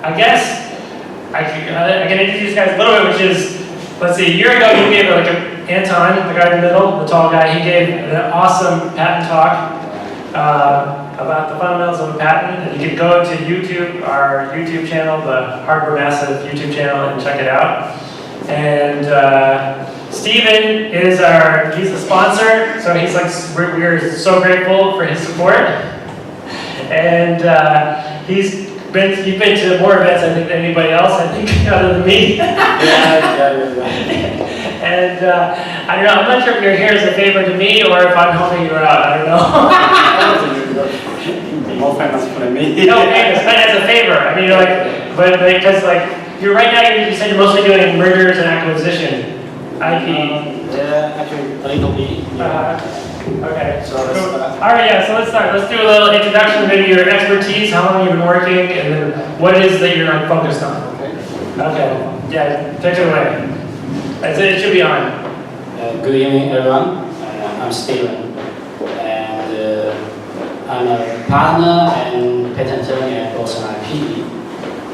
I guess I can introduce you guys a little bit, which is, let's see, a year ago you gave like Anton, the guy in the middle, the tall guy, he gave an awesome patent talk about the fundamentals of a patent. And you can go to YouTube, our YouTube channel, the Hardware Massive YouTube channel, and check it out. And Steven is he's a sponsor, so he's like, we're so grateful for his support. And you've been to more events, I think, than anybody else, I think, other than me. And I don't know, I'm not sure if you're here as a favor to me or if I'm helping you out, I don't know. More famous than me. No, famous, but as a favor. I mean, like, but because like, you're right now, you said you're mostly doing mergers and acquisition, IP. Yeah, actually, a little bit. Okay. So all right, yeah, so let's start. Let's do a little introduction, maybe your expertise, how long you've been working, and then what it is that you're focused on. Okay. Yeah, take it away. It should be on. Good evening, everyone. I'm Steven, and I'm a partner and patent attorney at also IP.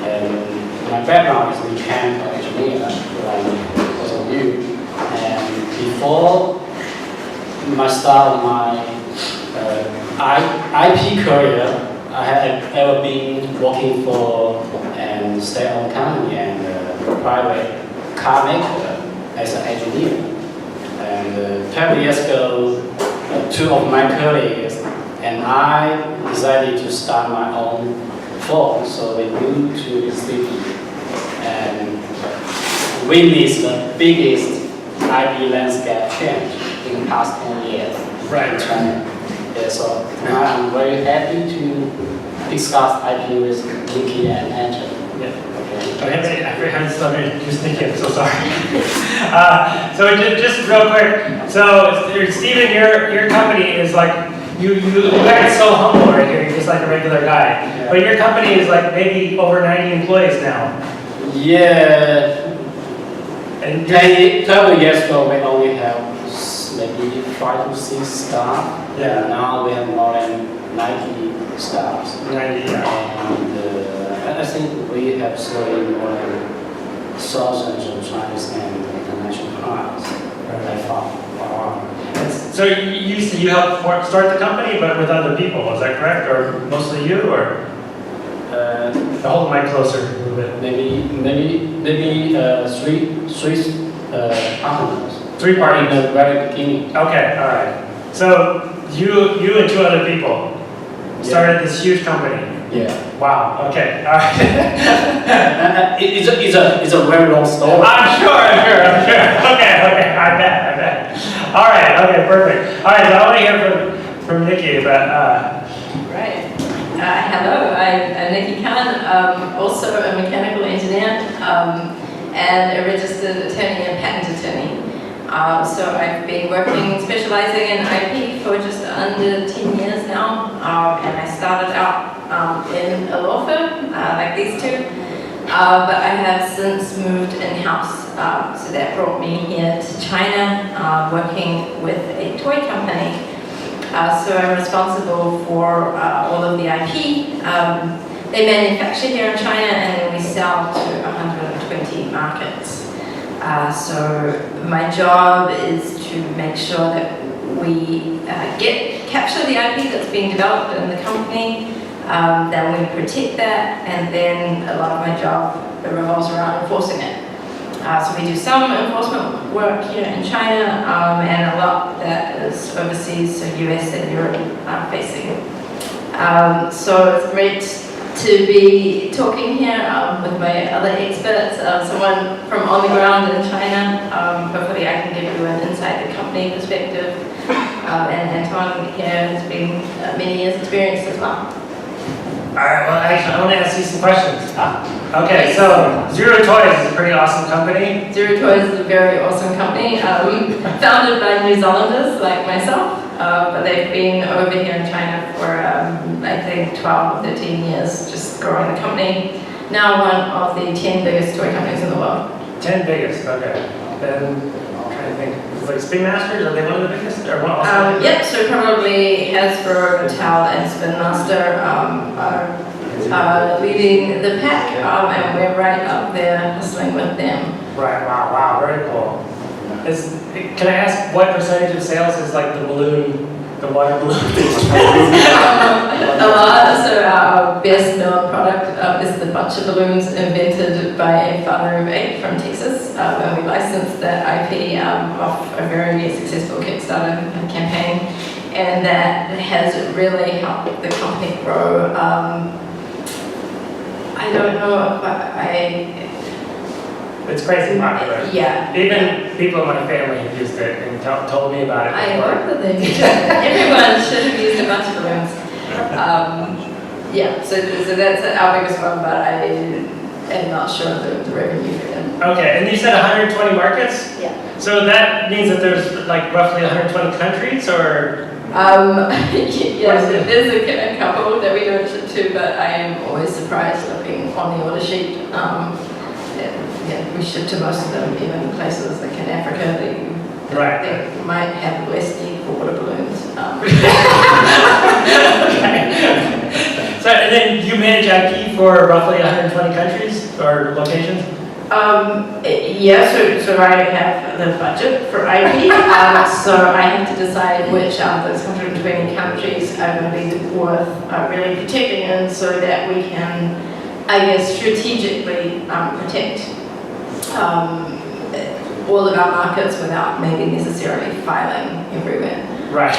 And my background is mechanical engineer, like most of you. And before my start of my IP career, I had ever been working for a state-owned company and a private car maker as an engineer. And 12 years ago, two of my colleagues and I decided to start my own firm, so we moved to the city and witnessed the biggest IP landscape change in the past 10 years. Right. In China. Yeah, so now I'm very happy to discuss IP with Nikki and Anton. Yeah. Okay. I haven't started just thinking, I'm so sorry. So just real quick, so Steven, your company is like, you guys are so humble right here, you're just like a regular guy. Yeah. But your company is like maybe over 90 employees now. Yeah. And 12 years ago, we only have maybe 5 to 6 staff. Yeah. And now we have more than 90 staffs. 90, yeah. And I think we have sold more than thousands of Chinese and international clients by far. So you helped start the company, but with other people, is that correct? Or mostly you, or? Hold the mic closer a little bit. Maybe three partners. 3 partners in the very beginning. Okay, all right. So you and 2 other people started this huge company. Yeah. Wow. Okay. All right. It's a very long story. I'm sure. Okay. I bet. All right. Okay. Perfect. All right. So I want to hear from Nikki about. Right. Hello. I'm Nikki Khan. Also a mechanical engineer and a registered attorney and patent attorney. So I've been specializing in IP for just under 10 years now, and I started out in a law firm like these two, but I have since moved in-house, so that brought me here to China, working with a toy company. So I'm responsible for all of the IP. They manufacture here in China, and then we sell to 120 markets. So my job is to make sure that we capture the IP that's being developed in the company, then we protect that, and then a lot of my job revolves around enforcing it. So we do some enforcement work here in China, and a lot that is overseas, so US and Europe facing. So it's great to be talking here with my other experts, someone from on the ground in China. Hopefully I can give you an inside the company perspective. And Anton here has been many years experience as well. All right, well, actually, I want to ask you some questions. Okay, so Zero Toys is a pretty awesome company. Zero Toys is a very awesome company, founded by New Zealanders like myself, but they've been over here in China for, I think, 12 or 13 years, just growing the company. Now one of the 10 biggest toy companies in the world. 10 biggest, okay. Then I'm trying to think. It's like Spin Masters, are they one of the biggest? Or one also yep, so probably Hasbro, Mattel, and Spin Master are leading the pack, and we're right up there hustling with them. Right, wow, very cool. Can I ask what percentage of sales is like the balloon, the water balloon? A lot. So our best known product is the bunch of balloons invented by a father of 8 from Texas. And we licensed that IP off a very successful Kickstarter campaign. And that has really helped the company grow. I don't know if It's crazy popular. yeah. Even people in my family have used it and told me about it I before. hope that they do. Everyone should have used a bunch of balloons. Yeah, so that's our biggest one, but I am not sure of the revenue for them. Okay, and you said 120 markets? Yeah. So that means that there's like roughly 120 countries, or? Yes, there's a couple that we don't ship to, but I am always surprised looking on the order sheet. Yeah, we ship to most of them, even places like in Africa, they might have less need for water balloons. So, and then you manage IP for roughly 120 countries or locations? Yeah, so I have the budget for IP, so I have to decide which of those 120 countries are going to be worth really protecting in, so that we can, I guess, strategically protect all of our markets without maybe necessarily filing everywhere. Right.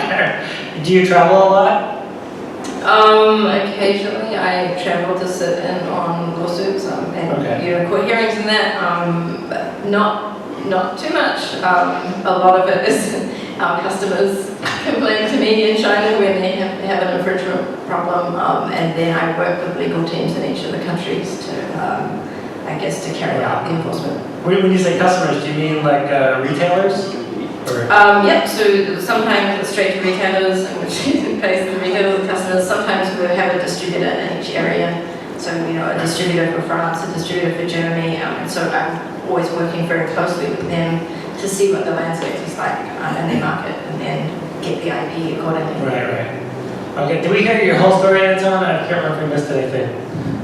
Okay. Do you travel a lot? Occasionally I travel to sit in on lawsuits and court hearings and that, but not too much. A lot of it is our customers complain to me in China when they have an infringement problem, and then I work with legal teams in each of the countries to, I guess, to carry out the enforcement. When you say customers, do you mean like retailers? Yep, so sometimes straight to retailers, which pays the retailers and customers. Sometimes we have a distributor in each area. So, a distributor for France, a distributor for Germany. And so I'm always working very closely with them to see what the landscape is like in their market and then get the IP accordingly. Right. Okay, did we hear your whole story, Anton? I can't remember if we missed anything.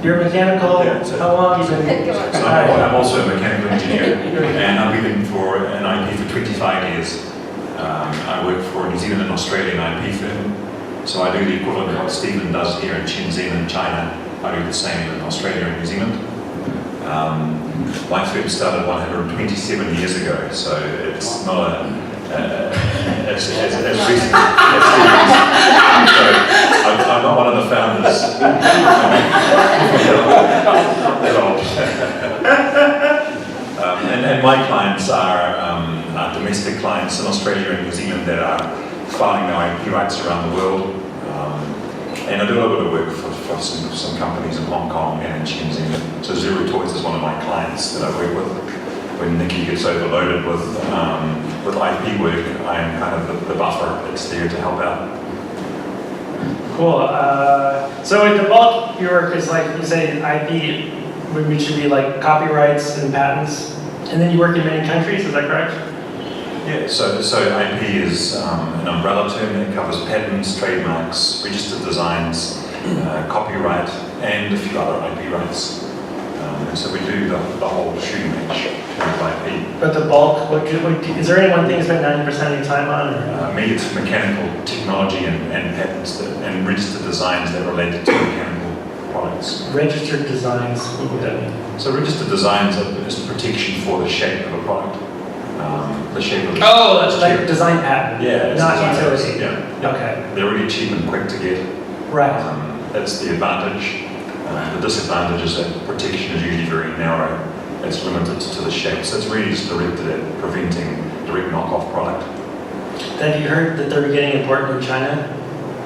You're mechanical? Yeah, so- How long have you been? So I'm also a mechanical engineer, and I've been for an IP for 25 years. I work for a New Zealand and Australian IP firm, so I do the equivalent of what Stephen does here in Shenzhen in China. I do the same in Australia and New Zealand. My firm started 127 years ago, so it's not as recent. So I'm not one of the founders. That old. And my clients are domestic clients in Australia and New Zealand that are filing their IP rights around the world. And I do a little bit of work for some companies in Hong Kong and in Shenzhen. So Zero Toys is one of my clients that I work with. When Nikki gets overloaded with IP work, I am kind of the buffer that's there to help out. Cool. So at the bulk, your work is like, you say IP, which should be like copyrights and patents, and then you work in many countries, is that correct? Yeah, so IP is an umbrella term that covers patents, trademarks, registered designs, copyright, and a few other IP rights. And so we do the whole shooting match with IP. But the bulk, is there any one thing you spend 90% of your time on? Or? Me, it's mechanical technology and patents and registered designs that relate to mechanical products. Registered designs, what would that mean? So registered designs is protection for the shape of a product. The shape of the that's like design patent. Yeah, it's not design utility. patents, yeah. Okay. They're really cheap and quick to get. Right. That's the advantage. The disadvantage is that protection is usually very narrow. It's limited to the shape. So it's really just directed at preventing direct knockoff product. Have you heard that they're getting important in China?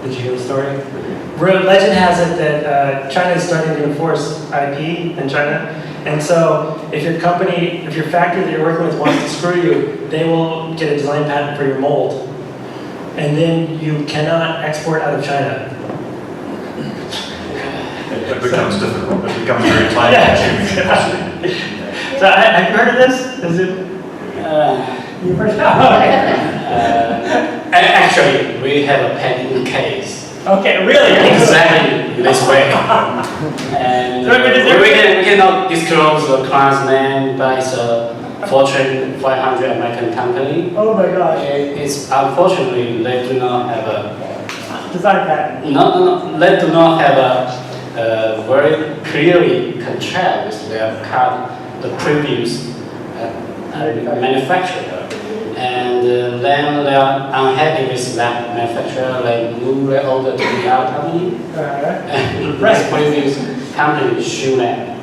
Did you hear the story? Legend has it that China is starting to enforce IP in China. And so if your factory that you're working with wants to screw you, they will get a design patent for your mold. And then you cannot export out of China. It becomes difficult. It becomes very time-consuming. So have you heard of this? Is it? You first? Actually, we have a pending case. Okay, really? Exactly this way. And we cannot disclose the client's name, but it's a Fortune 500 American company. Oh my gosh. It's unfortunately they do not have a Design patent. no, they do not have a very clearly contract with their the previous manufacturer. And then they are unhappy with that manufacturer, they move their order to the other company. And this previous company sued them,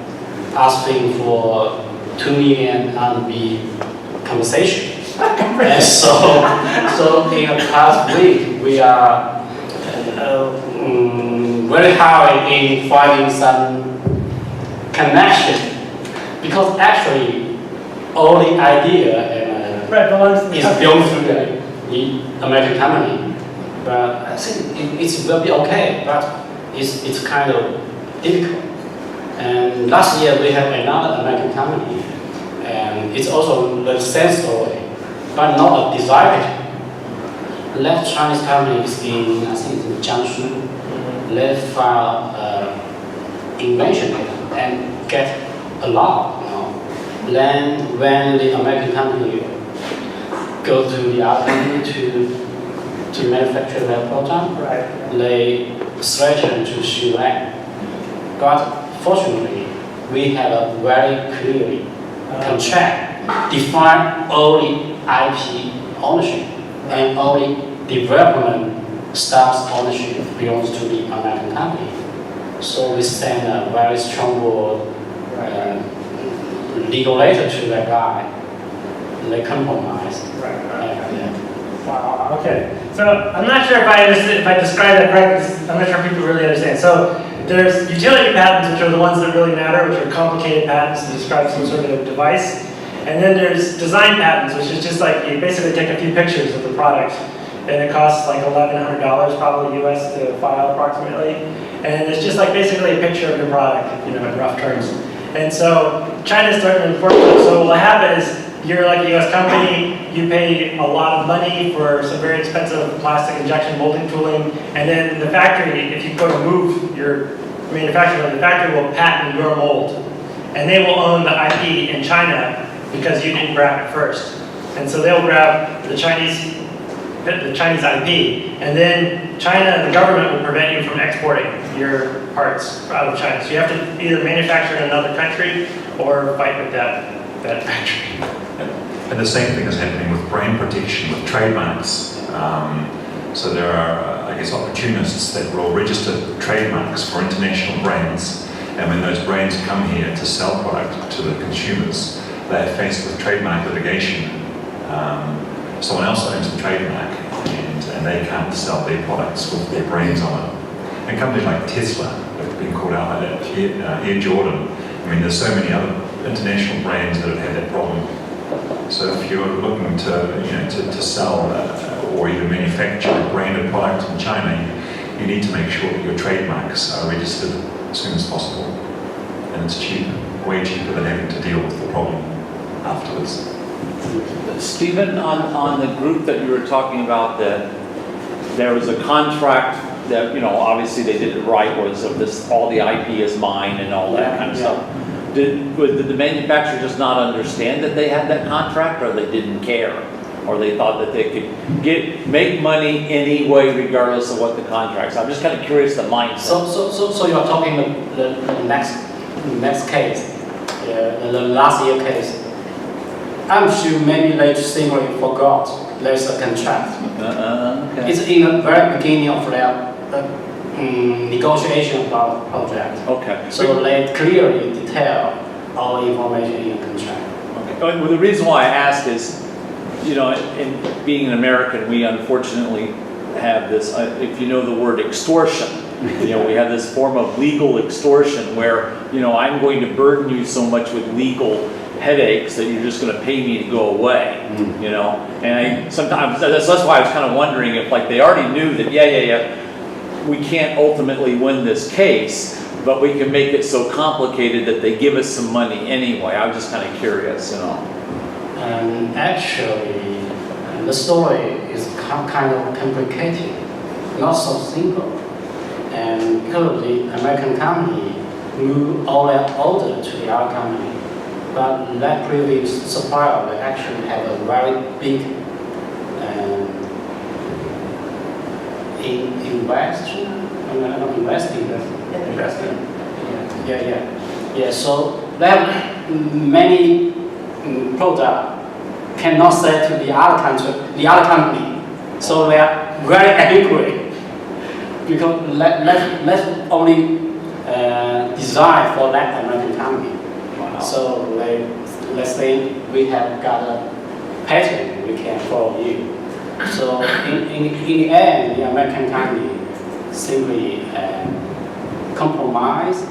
asking for 2 million RMB compensation. And so in the past week, we are very hard in finding some connection, because actually all the idea is built through the American company. But I think it will be okay, but it's kind of difficult. And last year we have another American company, and it's also the same story, but not a design. That Chinese company is in, I think it's in Jiangsu. They file invention patent and get a lot. Then when the American company go to the other company to manufacture their product, they threaten to sue them. But fortunately, we have a very clear contract, define all the IP ownership and all the development staff's ownership belongs to the American company. So we send a very strong legal letter to that guy. They compromise. Wow, okay. So I'm not sure if I described that correctly, because I'm not sure if people really understand. So there's utility patents, which are the ones that really matter, which are complicated patents to describe some sort of device. And then there's design patents, which is just like you basically take a few pictures of the product, and it costs like $1,100 probably US to file approximately. And it's just like basically a picture of your product, in rough terms. And so China's starting to enforce it. So what will happen is you're like a US company, you pay a lot of money for some very expensive plastic injection molding tooling, and then the factory, if you go to move your manufacturing, the factory will patent your mold. And they will own the IP in China because you didn't grab it first. And so they'll grab the Chinese IP, and then China, the government will prevent you from exporting your parts out of China. So you have to either manufacture in another country or fight with that factory. And the same thing is happening with brand protection, with trademarks. So there are, I guess, opportunists that will register trademarks for international brands, and when those brands come here to sell product to the consumers, they're faced with trademark litigation. Someone else owns the trademark, and they can't sell their products with their brands on it. And companies like Tesla have been called out like that, Air Jordan. I mean, there's so many other international brands that have had that problem. So if you're looking to sell or even manufacture a branded product in China, you need to make sure that your trademarks are registered as soon as possible. And it's cheap, way cheaper than having to deal with the problem afterwards. Stephen, on the group that you were talking about, that there was a contract that, obviously they did it right, was of this, all the IP is mine and all that kind of stuff. Did the manufacturer just not understand that they had that contract, or they didn't care? Or they thought that they could make money anyway regardless of what the contract's? I'm just kind of curious the mindset. So you're talking the next case, the last year case. I'm sure maybe they simply forgot there's a contract. Okay. It's in the very beginning of their negotiation about the project. Okay. So they clearly detail all the information in the contract. Okay. Well, the reason why I asked is, in being an American, we unfortunately have this, if you know the word extortion, we have this form of legal extortion where, I'm going to burden you so much with legal headaches that you're just going to pay me to go away, And sometimes that's why I was kind of wondering if, like, they already knew that, we can't ultimately win this case, but we can make it so complicated that they give us some money anyway. I was just kind of curious, Actually, the story is kind of complicated, not so simple. And because the American company moved all their order to the other company, but that previous supplier will actually have a very big Yeah. So they have many products cannot sell to the other company. So they are very angry because let's only design for that American company. Wow. So let's say we have got a patent, we can follow you. So in the end, the American company simply compromise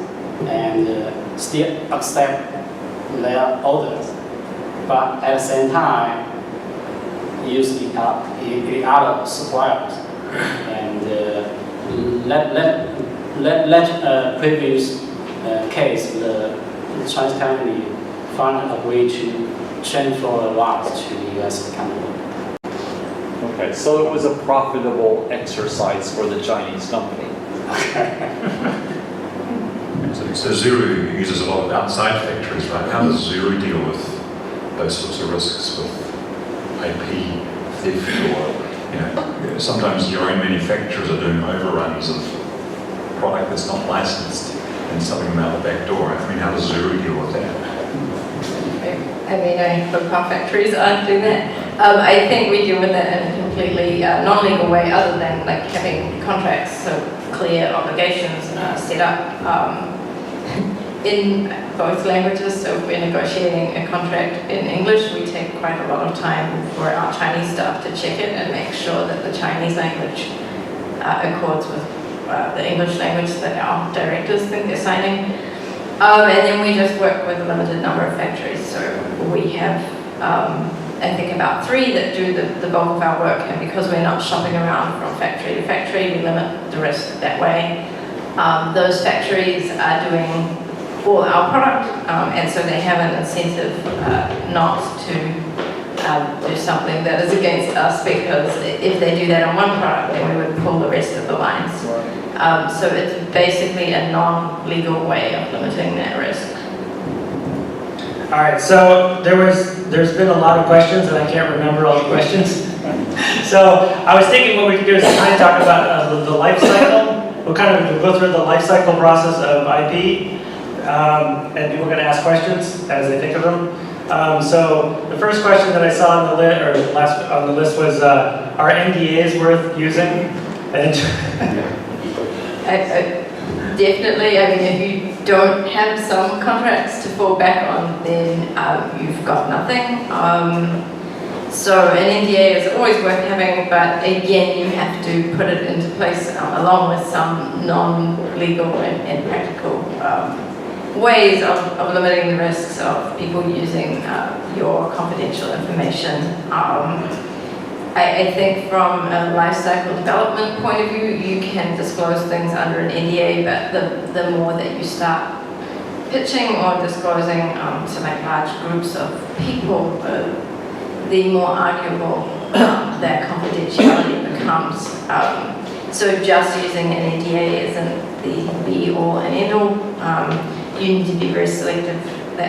and still accept their orders, but at the same time use the other suppliers and let previous case the Chinese company finally agreed to transfer the rights to the US company. Okay, so it was a profitable exercise for the Chinese company. So Zuru uses a lot of outside factories, right? How does Zuru deal with those sorts of risks with IP theft or, sometimes your own manufacturers are doing overruns of product that's not licensed and selling them out the back door. I mean, how does Zuru deal with that? I mean, I hope our factories aren't doing that. I think we deal with it in a completely non-legal way, other than like having contracts, so clear obligations set up in both languages. So if we're negotiating a contract in English, we take quite a lot of time for our Chinese staff to check it and make sure that the Chinese language accords with the English language that our directors think they're signing. And then we just work with a limited number of factories. So we have, I think, about 3 that do the bulk of our work. And because we're not shopping around from factory to factory, we limit the risk that way. Those factories are doing all our product, and so they have an incentive not to do something that is against us, because if they do that on one product, then we would pull the rest of the lines. So it's basically a non-legal way of limiting that risk. All right, so there's been a lot of questions, and I can't remember all the questions. So I was thinking what we could do is kind of talk about the life cycle. We'll kind of go through the life cycle process of IP, and people are going to ask questions as they think of them. So the first question that I saw on the list, on the list was, are NDAs worth using? And Definitely. I mean, if you don't have some contracts to fall back on, then you've got nothing. So an NDA is always worth having, but again, you have to put it into place along with some non-legal and practical ways of limiting the risks of people using your confidential information. I think from a lifecycle development point of view, you can disclose things under an NDA, but the more that you start pitching or disclosing to like large groups of people, the more arguable that confidentiality becomes. So just using an NDA isn't the be-all and end-all. You need to be very selective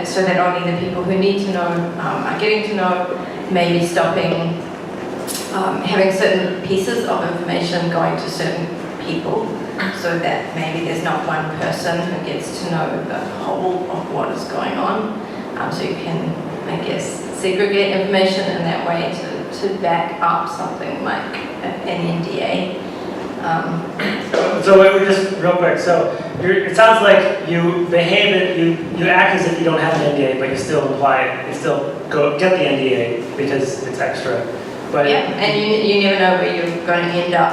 so that only the people who need to know are getting to know, maybe stopping having certain pieces of information going to certain people, so that maybe there's not one person who gets to know the whole of what is going on. So you can, I guess, segregate information in that way to back up something like an NDA. So we just real quick. So it sounds like you you act as if you don't have an NDA, but you still go get the NDA because it's extra. But yeah, and you never know where you're going to end up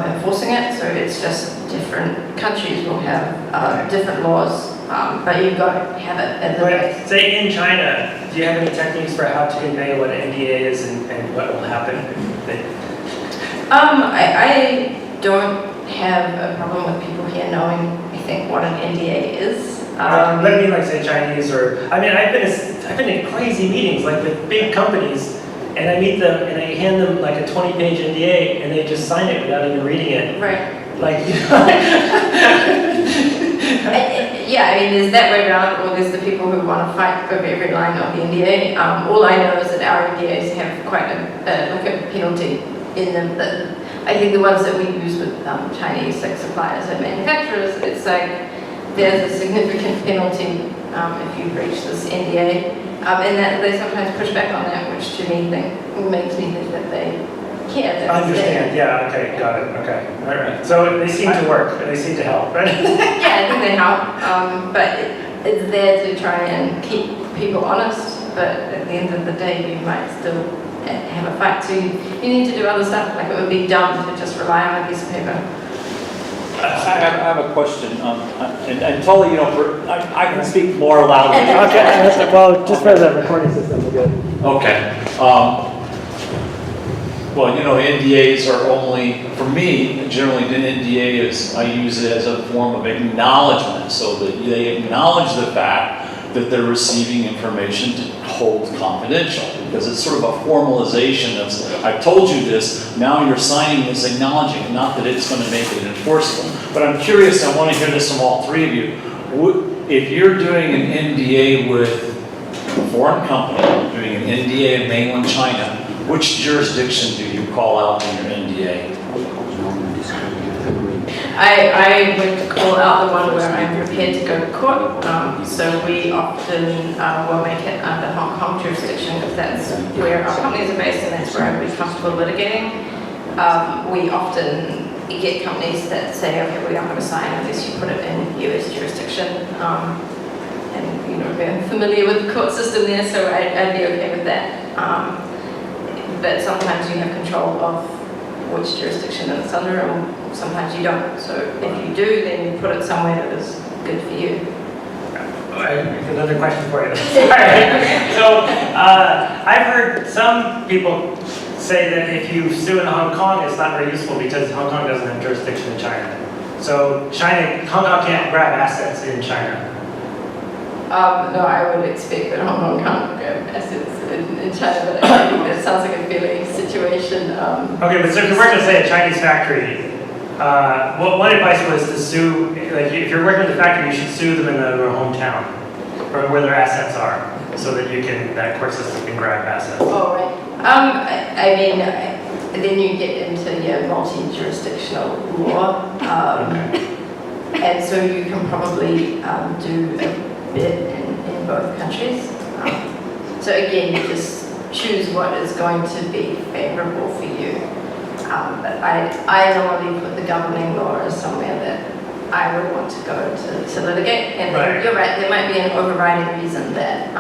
enforcing it. So it's just different countries will have different laws, but you've got to have it as a base. Say in China, do you have any techniques for how to convey what an NDA is and what will happen? I don't have a problem with people here knowing, I think, what an NDA is. Let me like say Chinese or I've been in crazy meetings like with big companies, and I meet them and I hand them like a 20-page NDA and they just sign it without even reading it. Right. Like, you know, Yeah, I mean, there's that way around, or there's the people who want to fight over every line of the NDA. All I know is that our NDAs have quite like a penalty in them. That I think the ones that we use with Chinese like suppliers and manufacturers, it's like there's a significant penalty if you breach this NDA, and that they sometimes push back on that, which to me makes me think that they care. That I understand, yeah, okay, got it, okay, all right. So they seem to work, they seem to help, right? Yeah, I think they help, but it's there to try and keep people honest, but at the end of the day, you might still have a fight. So you need to do other stuff, like it would be dumb to just rely on a piece of paper. I have a question, and totally, you know, I can speak more loudly. Okay, well, just for the recording system, we're good. Okay. Well, you know, NDAs are only, for me, generally the NDA is, I use it as a form of acknowledgement, so that they acknowledge the fact that they're receiving information to hold confidential, because it's sort of a formalization of, I've told you this, now you're signing this acknowledging, not that it's going to make it enforceable. But I'm curious, I want to hear this from all three of you. If you're doing an NDA with a foreign company, doing an NDA in mainland China, which jurisdiction do you call out in your NDA? I would call out the one where I'm prepared to go to court. So we often will make it under Hong Kong jurisdiction if that's where our companies are based and that's where I would be comfortable litigating. We often get companies that say, okay, we aren't going to sign unless you put it in US jurisdiction. And you know, we're familiar with the court system there, so I'd be okay with that. But sometimes you have control of which jurisdiction it's under, and sometimes you don't. So if you do, then you put it somewhere that is good for you. Another question for you. Sorry. So I've heard some people say that if you sue in Hong Kong, it's not very useful because Hong Kong doesn't have jurisdiction in China. So Hong Kong can't grab assets in China. No, I would expect that Hong Kong can't grab assets in China, but I think that sounds like a fairly situation. Okay, but so if you're working with, say, a Chinese factory, one advice was to sue, like if you're working with a factory, you should sue them in their hometown, or where their assets are, so that that court system can grab assets. Oh, right. I mean, then you get into your multi-jurisdictional law, and so you can probably do a bit in both countries. So again, you just choose what is going to be favorable for you. But I normally put the governing law as somewhere that I would want to go to litigate. And right. You're right, there might be an overriding reason that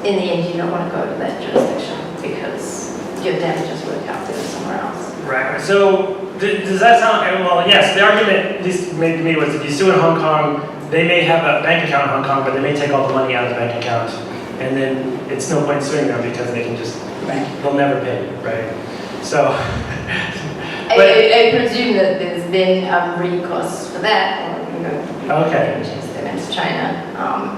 in the end you don't want to go to that jurisdiction because your damages work out there somewhere else. Right. So does that sound, well, yes, the argument at least made to me was if you sue in Hong Kong, they may have a bank account in Hong Kong, but they may take all the money out of the bank account. And then it's no point suing them because they can just, they'll never pay, right? So. I presume that there's then recourse for that, or you know, okay. chase them into China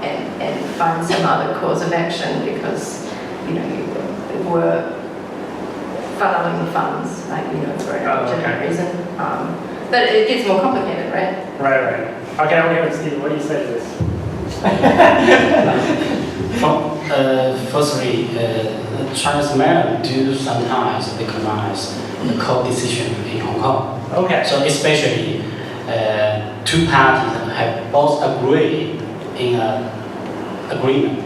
and find some other cause of action because you know you were funneling the funds, like you know, for a legitimate reason. But it gets more complicated, right? Right. Okay, I'm here with Steve. What do you say to this? Firstly, Chinese mayor do sometimes recognize the co-decision in Hong Kong. Okay. So especially two parties have both agree in an agreement,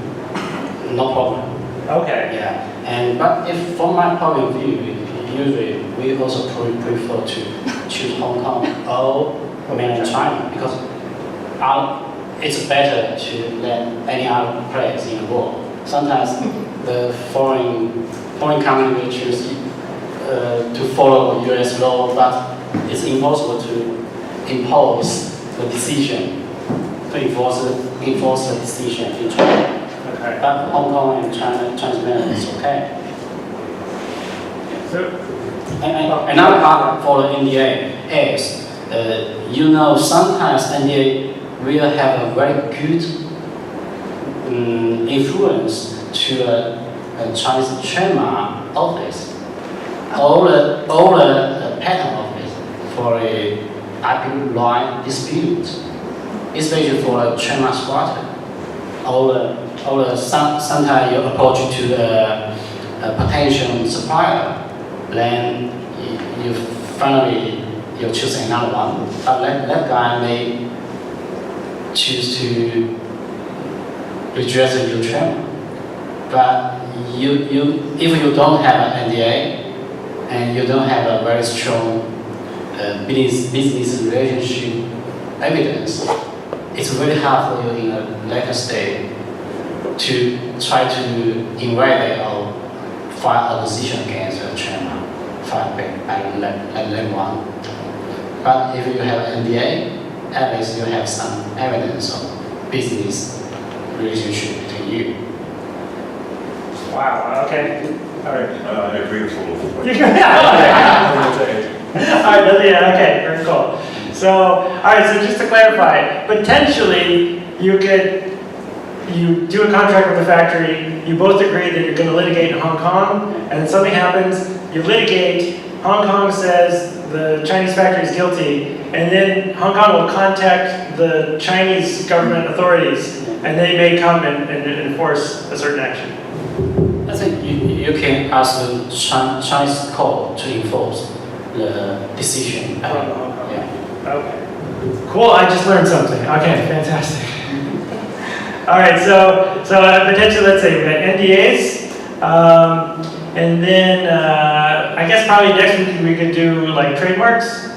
no problem. Okay. Yeah. But if from my point of view, usually we also prefer to choose Hong Kong or mainland China because it's better to than any other place in the world. Sometimes the foreign company will choose to follow US law, but it's impossible to impose the decision, to enforce the decision in China. Okay. But Hong Kong and Chinese mainland is okay. So, another part for the NDA is, you know, sometimes NDA will have a very good influence to a Chinese trademark office or the patent office. for a IP law dispute, especially for a trademark squatter. Sometimes you approach to the potential supplier, then you finally you choose another one. But that guy may choose to register your trademark. But if you don't have an NDA and you don't have a very strong business relationship evidence, it's really hard for you in a later stage to try to invalidate or file a decision against a trademark filed by level 1. But if you have an NDA, at least you have some evidence of business relationship between you. Wow, okay. All right. I agree with all of the points. All right, yeah, okay, very cool. So, all right, so just to clarify, potentially you do a contract with the factory, you both agree that you're going to litigate in Hong Kong, and then something happens, you litigate, Hong Kong says the Chinese factory is guilty, and then Hong Kong will contact the Chinese government authorities, and they may come and enforce a certain action. I think you can ask the Chinese court to enforce the decision. Yeah. Okay. Cool, I just learned something. Okay, fantastic. All right, so potentially, let's say we got NDAs, and then I guess probably next week we could do like trademarks.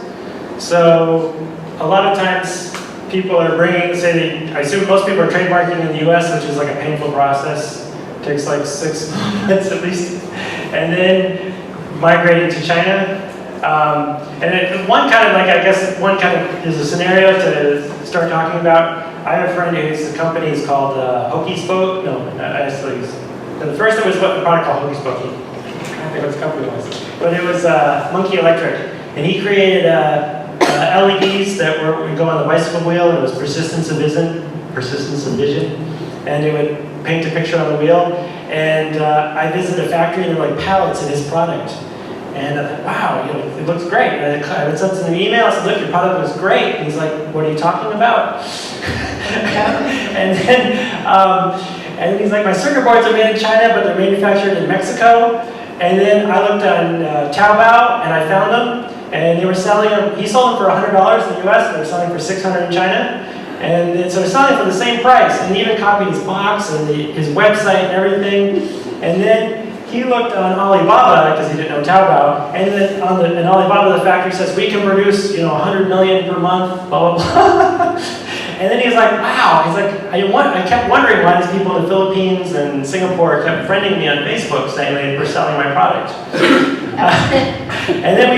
So a lot of times people are bringing, I assume most people are trademarking in the US, which is like a painful process. It takes like 6 months at least. And then migrating to China. And one kind of is a scenario to start talking about. I have a friend whose company is called Hokey Spoke. The first it was a product called Hokey Spoke. I don't think what the company was. But it was Monkey Electric. And he created LEDs that would go on the bicycle wheel, and it was persistence of vision. And it would paint a picture on the wheel. And I visited a factory, and there were like pallets in his product. And I thought, wow, it looks great. And I sent him an email. I said, look, your product was great. And he's like, what are you talking about? and then he's like, my circuit boards are made in China, but they're manufactured in Mexico. And then I looked on Taobao, and I found them. And they were selling them. He sold them for $100 in the US, and they were selling for $600 in China. And so they're selling for the same price. And he even copied his box and his website and everything. And then he looked on Alibaba, because he didn't know Taobao, and then in Alibaba, the factory says, we can produce, 100 million per month, blah, blah, blah. And then he's like, wow. He's like, I kept wondering why these people in the Philippines and Singapore kept friending me on Facebook saying they were selling my product. And then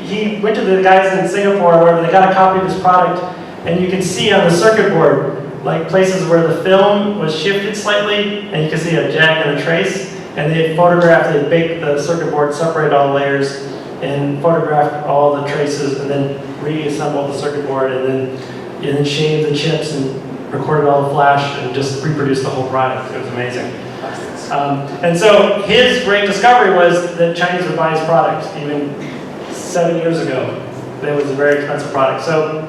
he went to the guys in Singapore where they got a copy of his product, and you can see on the circuit board, like places where the film was shifted slightly, and you can see a jag and a trace. And they had photographed, they baked the circuit board, separated all the layers, and photographed all the traces, and then reassembled the circuit board, and then shaved the chips and recorded all the flash, and just reproduced the whole product. It was amazing. And so his great discovery was that Chinese would buy his product, even 7 years ago. It was a very expensive product. So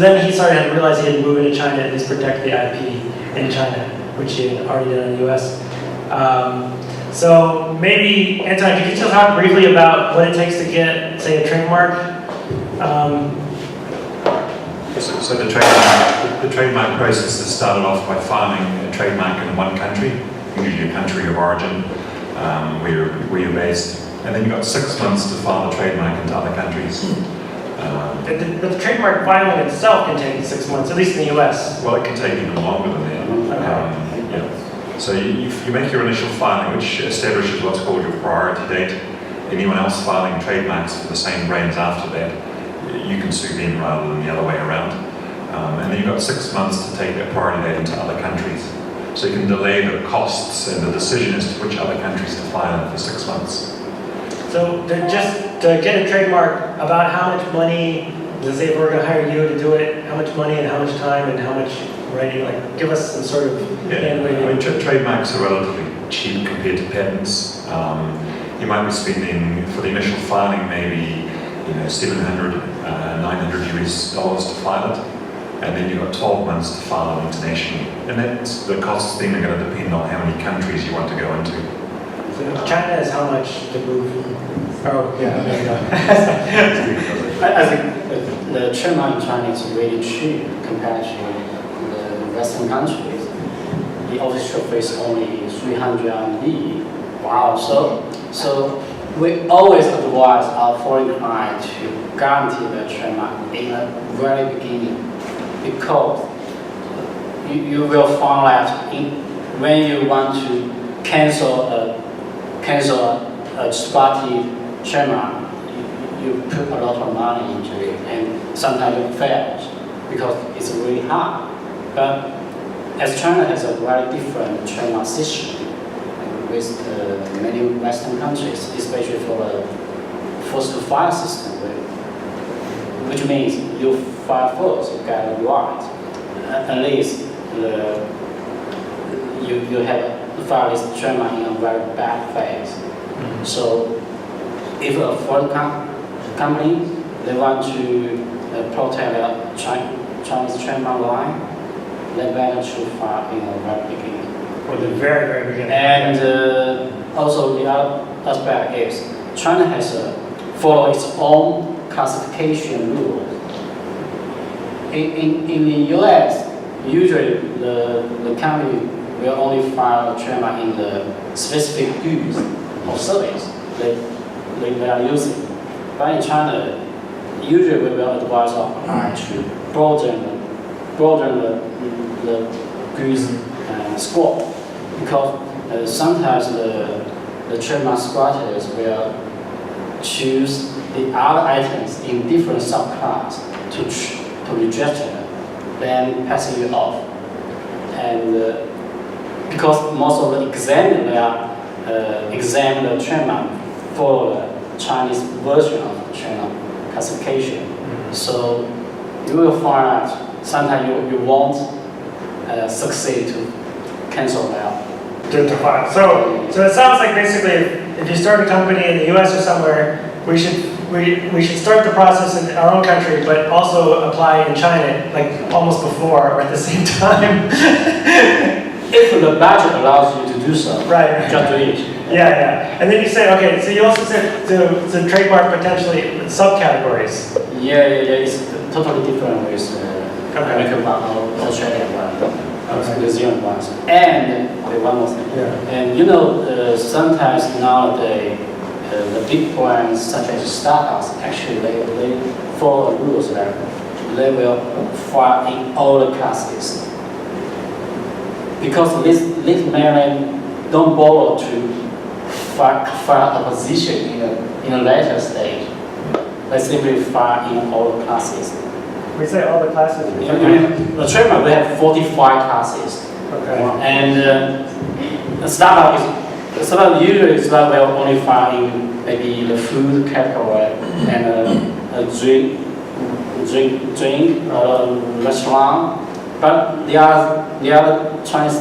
then he started to realize he had to move into China and at least protect the IP in China, which he had already done in the US. So maybe, Anton, could you just talk briefly about what it takes to get, say, a trademark? So the trademark process is started off by filing a trademark in one country, usually a country of origin, where you're based, and then you've got 6 months to file a trademark into other countries. But the trademark filing itself can take 6 months, at least in the US. Well, it can take even longer than that. So you make your initial filing, which establishes what's called your priority date. Anyone else filing trademarks for the same brands after that, you can sue them rather than the other way around. And then you've got 6 months to take that priority date into other countries. So you can delay the costs and the decision as to which other countries to file in for 6 months. So to get a trademark, about how much money, let's say if we're going to hire you to do it, how much money and how much time and how much writing, like give us some sort of trademarks are relatively cheap compared to patents. you might be spending for the initial filing maybe 700, 900 US dollars to file it, and then you've got 12 months to file it internationally. And that's, the costs then are going to depend on how many countries you want to go into. So China is how much to move? Oh, yeah, there you go. I think the trademark in China is really cheap compared to the Western countries. The official fee is only 300 RMB. Wow, so we always advise our foreign client to guarantee the trademark in the very beginning, because you will find that when you want to cancel a spotty trademark, you put a lot of money into it, and sometimes it fails because it's really hard. But as China has a very different trademark system with many Western countries, especially for the first to file system, which means you file first, you get it right. At least you have to file this trademark in a very bad phase. So if a foreign company, they want to protect their Chinese trademark line, they better to file in the very beginning. Or the very, very beginning. And also the other aspect is China has follow its own classification rules. In the US, usually the company will only file a trademark in the specific goods or service they are using. But in China, usually we will advise our client to broaden the goods scope, because sometimes the trademark squatters will choose the other items in different subclass to register, then passing it off. And because most of the exam they are examine the trademark for the Chinese version of the trademark classification. So you will find that sometimes you won't succeed to cancel that. To file. So it sounds like basically if you start a company in the US or somewhere, we should start the process in our own country, but also apply in China, like almost before or at the same time. If the budget allows you to do so, Right. just do it. Yeah. And then you say, okay, so you also said to trademark potentially subcategories. Yeah, it's totally different with American one or Australian one, New Zealand ones. And one more thing. Yeah. And sometimes nowadays, the big brands such as startups, actually they follow the rules that they will file in all the classes. Because this mainly don't bother to file a position in a later stage. They simply file in all the classes. We say all the classes. The trademark, we have 45 classes. Okay. And the startup usually will only file in maybe the food category and a drink restaurant. But the other Chinese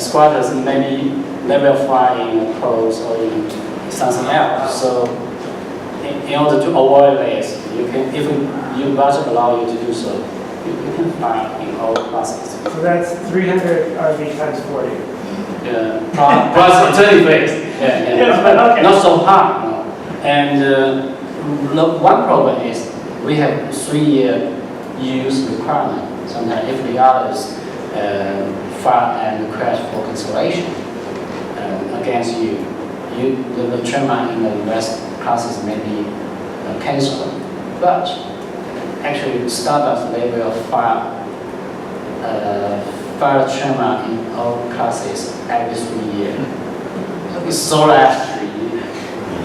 squatters maybe they will file in clothes or in something else. So in order to avoid this, you can, if your budget allow you to do so, you can file in all classes. So that's 300 RV times 40. Yeah, plus 30 days. Yeah. Okay. Not so hard. No. And the one problem is we have 3-year use requirement. Sometimes if the others file and request for cancellation against you, the trademark in the rest classes may be cancelled. But actually, startups they will file a trademark in all classes every 3 years. It's so that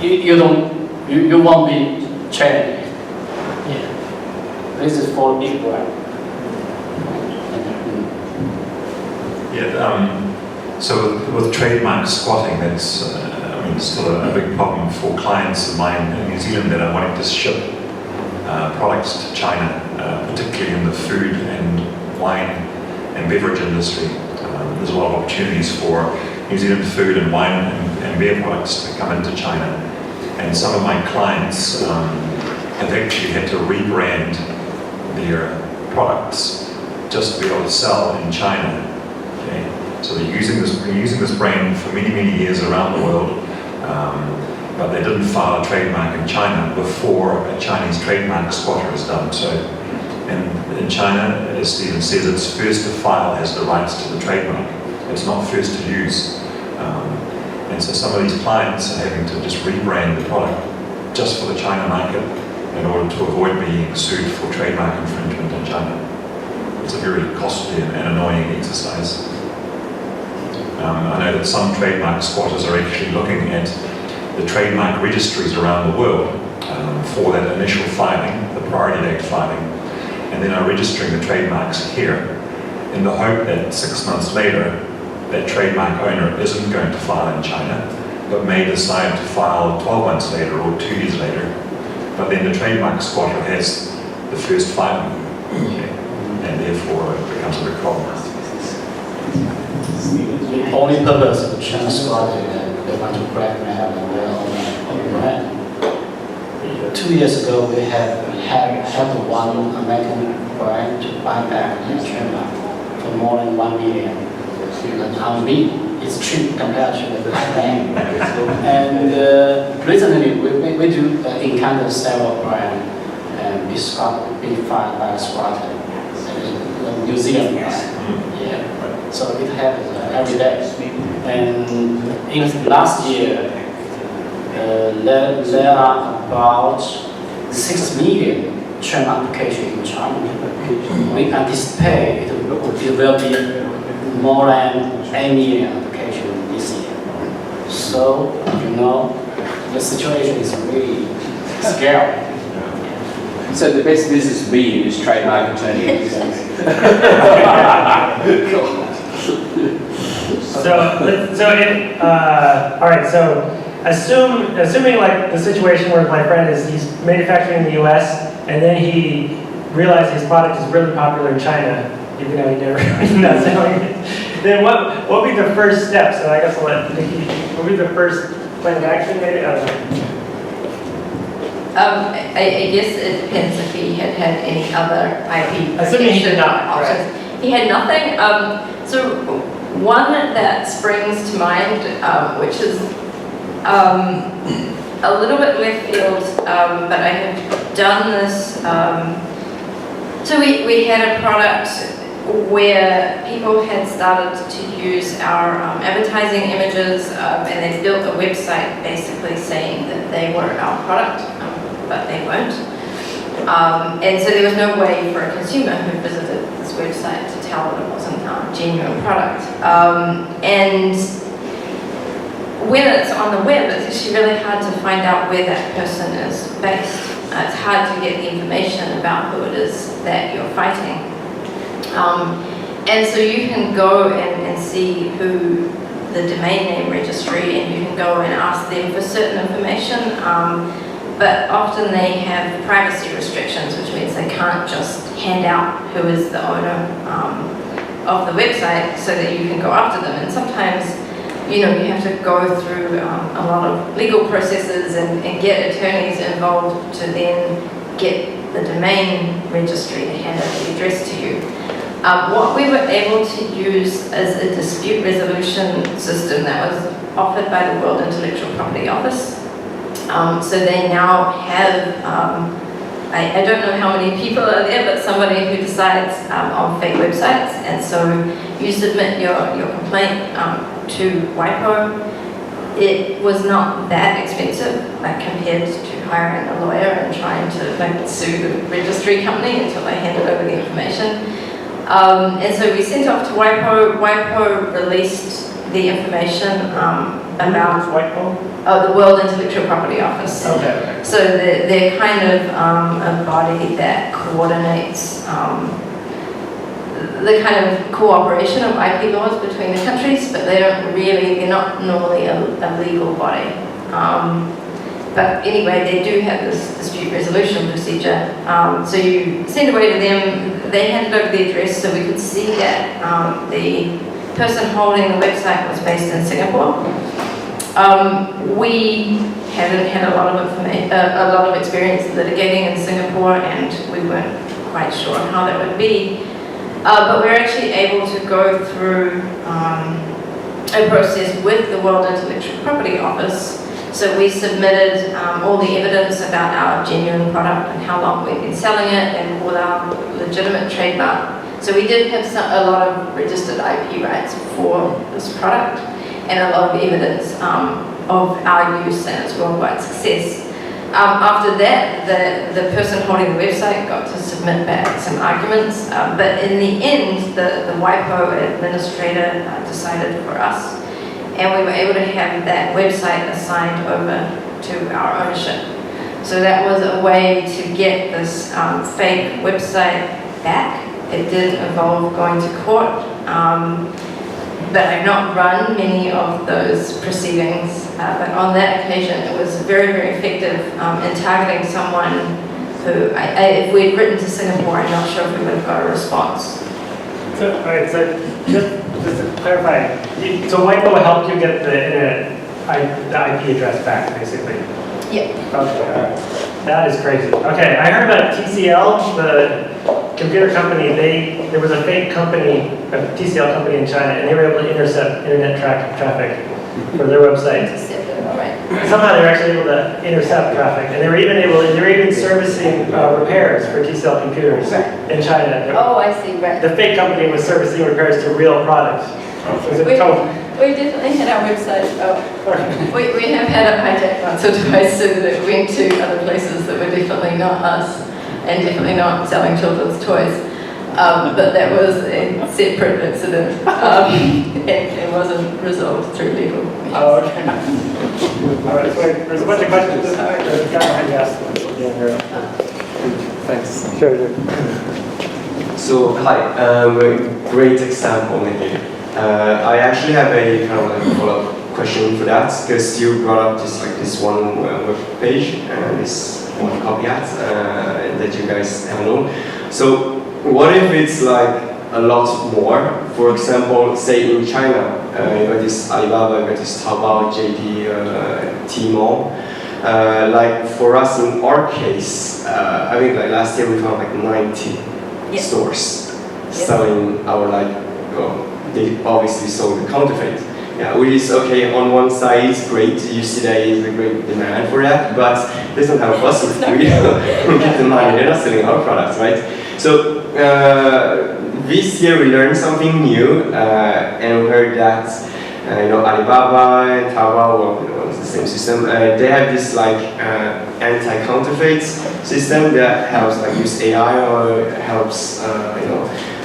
you won't be challenged. Yeah. This is for big brand. Yeah, so with trademark squatting, that's still a big problem for clients of mine in New Zealand that are wanting to ship products to China, particularly in the food and wine and beverage industry. There's a lot of opportunities for New Zealand food and wine and and beer products to come into China. And some of my clients have actually had to rebrand their products just to be able to sell in China. Okay? So they're using this brand for many, many years around the world, but they didn't file a trademark in China before a Chinese trademark squatter is done. So in China, as Stephen says, it's first to file has the rights to the trademark. It's not first to use. And so some of these clients are having to just rebrand the product just for the China market in order to avoid being sued for trademark infringement in China. It's a very costly and annoying exercise. I know that some trademark squatters are actually looking at the trademark registries around the world for that initial filing, the priority date filing, and then are registering the trademarks here in the hope that 6 months later that trademark owner isn't going to file in China, but may decide to file 12 months later or 2 years later. But then the trademark squatter has the first filing, okay? And therefore it becomes a big problem. The only purpose of China squatter is they want to blackmail their own brand. 2 years ago, we had one American brand to buy back their trademark for more than 1 million. RMB is cheap compared to the brand. And recently, we do encounter several brands being filed by a squatter, the New Zealand brand. Yeah. So it happens every day. And in last year, there are about 6 million trademark applications in China. We anticipate it will be more than 8 million applications this year. So, the situation is really scary. So the best business for me is trademark attorney. All right, so assuming like the situation where my friend is, he's manufacturing in the US, and then he realized his product is really popular in China, even though he never not selling it, then what would be the first step? So I guess I'll let Nikki, what would be the first plan of action maybe? I don't know. I guess it depends if he had any other IP. Assuming he did not, options. Right. He had nothing. So one that springs to mind, which is a little bit left field, but I have done this. So we had a product where people had started to use our advertising images, and they built a website basically saying that they were our product, but they weren't. And so there was no way for a consumer who visited this website to tell that it wasn't a genuine product. And when it's on the web, it's actually really hard to find out where that person is based. It's hard to get the information about who it is that you're fighting. And so you can go and see who the domain name registry, and you can go and ask them for certain information, but often they have privacy restrictions, which means they can't just hand out who is the owner of the website so that you can go after them. And sometimes, you have to go through a lot of legal processes and get attorneys involved to then get the domain registry to hand out the address to you. What we were able to use is a dispute resolution system that was offered by the World Intellectual Property Office. So they now have, I don't know how many people are there, but somebody who decides on fake websites. And so you submit your complaint to WIPO. It was not that expensive, compared to hiring a lawyer and trying to sue the registry company until they handed over the information. And so we sent off to WIPO. WIPO released the information about WIPO? the World Intellectual Property Office. Okay. So they're kind of a body that coordinates the kind of cooperation of IP laws between the countries, but they're not normally a legal body. But anyway, they do have this dispute resolution procedure. So you send away to them, they handed over the address so we could see that the person holding the website was based in Singapore. We hadn't had a lot of experience litigating in Singapore, and we weren't quite sure how that would be. But we were actually able to go through a process with the World Intellectual Property Office. So we submitted all the evidence about our genuine product and how long we've been selling it and all our legitimate trademark. So we did have a lot of registered IP rights for this product and a lot of evidence of our use and its worldwide success. After that, the person holding the website got to submit back some arguments, but in the end, the WIPO administrator decided for us, and we were able to have that website assigned over to our ownership. So that was a way to get this fake website back. It didn't involve going to court, but I've not run many of those proceedings. But on that occasion, it was very, very effective in targeting someone who, if we had written to Singapore, I'm not sure if we would have got a response. So, all right, so just to clarify, so WIPO helped you get the IP address back, basically? Yeah. Okay, that is crazy. Okay, I heard about TCL, the computer company. There was a fake company, a TCL company in China, and they were able to intercept internet traffic for their website. Somehow they were actually able to intercept traffic, and they were even servicing repairs for TCL computers in China. Oh, I see, right. The fake company was servicing repairs to real products. So it's a total. We definitely had our website. We have had it hijacked once or twice, so that it went to other places that were definitely not us, and definitely not selling children's toys. But that was a separate incident, and it wasn't resolved through legal. Oh, okay. All right, so there's a bunch of questions. There's a guy behind you asked. Thanks. Sure. So, hi, great example maybe. I actually have a kind of like follow-up question for that, because you brought up this one web page and this one copycat that you guys have known. So, what if it's like a lot more? For example, say in China, you got this Alibaba, you got this Taobao, JD, Tmall. Like for us in our case, I think like last year we found like 90 stores selling our they obviously sold the counterfeit. Yeah, which is okay on one side, it's great. You see there is a great demand for that, but they don't have us if we get the money. They're not selling our products, right? So this year we learned something new, and we heard that Alibaba and Taobao, well, it's the same system. They have this anti-counterfeit system that helps use AI or helps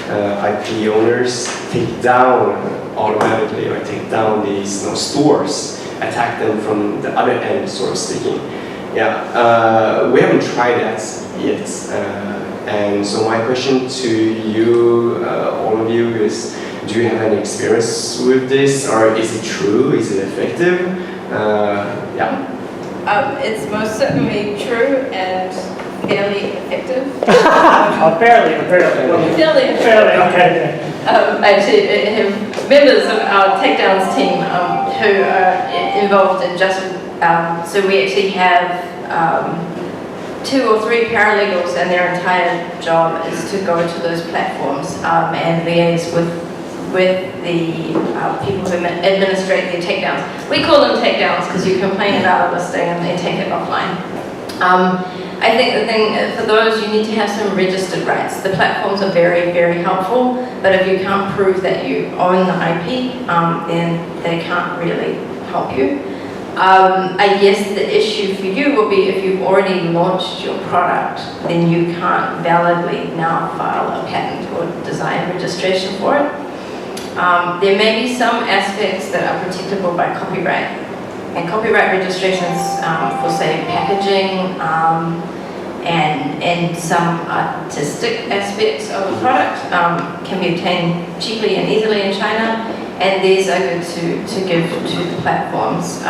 IP owners take down automatically, or take down these stores, attack them from the other end, sort of speaking. Yeah, we haven't tried that yet. And so my question to you, all of you, is: do you have any experience with this, or is it true? Is it effective? Yeah. It's most certainly true and fairly effective. Fairly, okay. Actually, I have members of our takedowns team who are involved in just, so we actually have 2 or 3 paralegals, and their entire job is to go to those platforms and liaise with the people who administrate the takedowns. We call them takedowns because you complain about a listing and they take it offline. I think the thing, for those, you need to have some registered rights. The platforms are very, very helpful, but if you can't prove that you own the IP, then they can't really help you. I guess the issue for you will be if you've already launched your product, then you can't validly now file a patent or design registration for it. There may be some aspects that are protectable by copyright. And copyright registrations for, say, packaging and some artistic aspects of a product can be obtained cheaply and easily in China, and these are good to give to the platforms.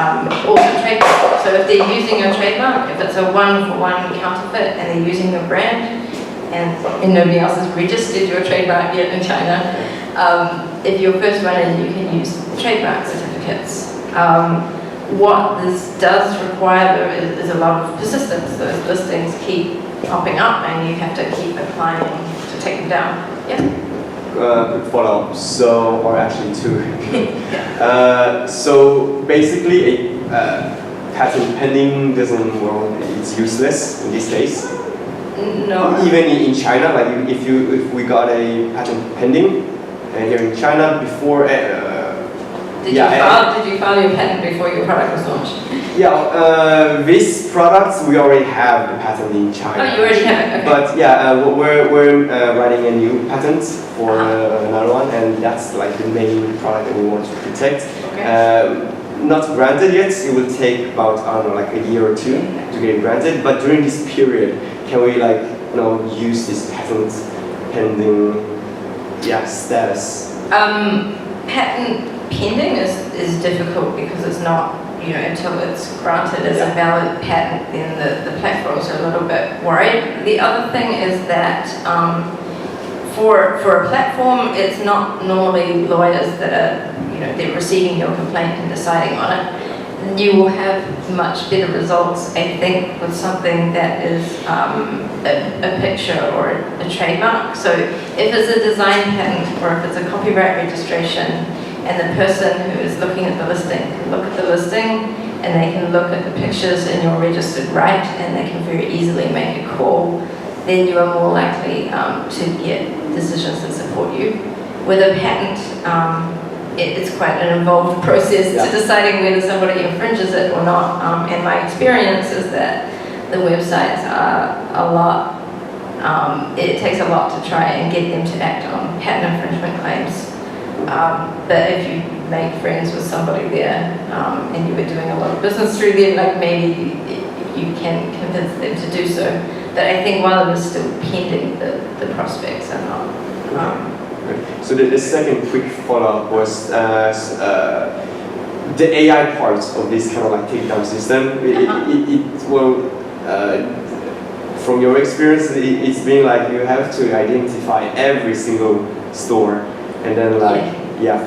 Also trademark. So if they're using your trademark, if it's a one-for-one counterfeit and they're using your brand, and nobody else has registered your trademark yet in China, if you're first one in, you can use trademark certificates. what this does require though is a lot of persistence. Those listings keep popping up and you have to keep applying to take them down. Yeah. Quick follow-up, so, or actually two. So basically a patent pending doesn't, well, it's useless in this case. No. Even in China, like if we got a patent pending here in China before, Did you file your patent before your product was launched? yeah, these products we already have the patent in China. Oh, you already have it. Okay. But yeah, we're writing a new patent for another one, and that's like the main product that we want to protect. Okay. Not granted yet. It will take about, I don't know, like a year or two to get it granted. But during this period, can we like, you know, use this patent pending, yeah, status? Patent pending is difficult because it's not, you know, until it's granted as a valid patent, then the platforms are a little bit worried. The other thing is that for a platform, it's not normally lawyers that are, you know, they're receiving your complaint and deciding on it. You will have much better results, I think, with something that is a picture or a trademark. So if it's a design patent or if it's a copyright registration, and the person who is looking at the listing can look at the listing and they can look at the pictures in your registered right and they can very easily make a call, then you are more likely to get decisions that support you. With a patent, it's quite an involved process to deciding whether somebody infringes it or not. And my experience is that the websites are a lot, it takes a lot to try and get them to act on patent infringement claims. But if you make friends with somebody there and you were doing a lot of business through them, like maybe you can convince them to do so. But I think while it is still pending, the prospects are not. So the second quick follow-up was the AI part of this kind of like takedown system. It will, from your experience, it's been like you have to identify every single store and then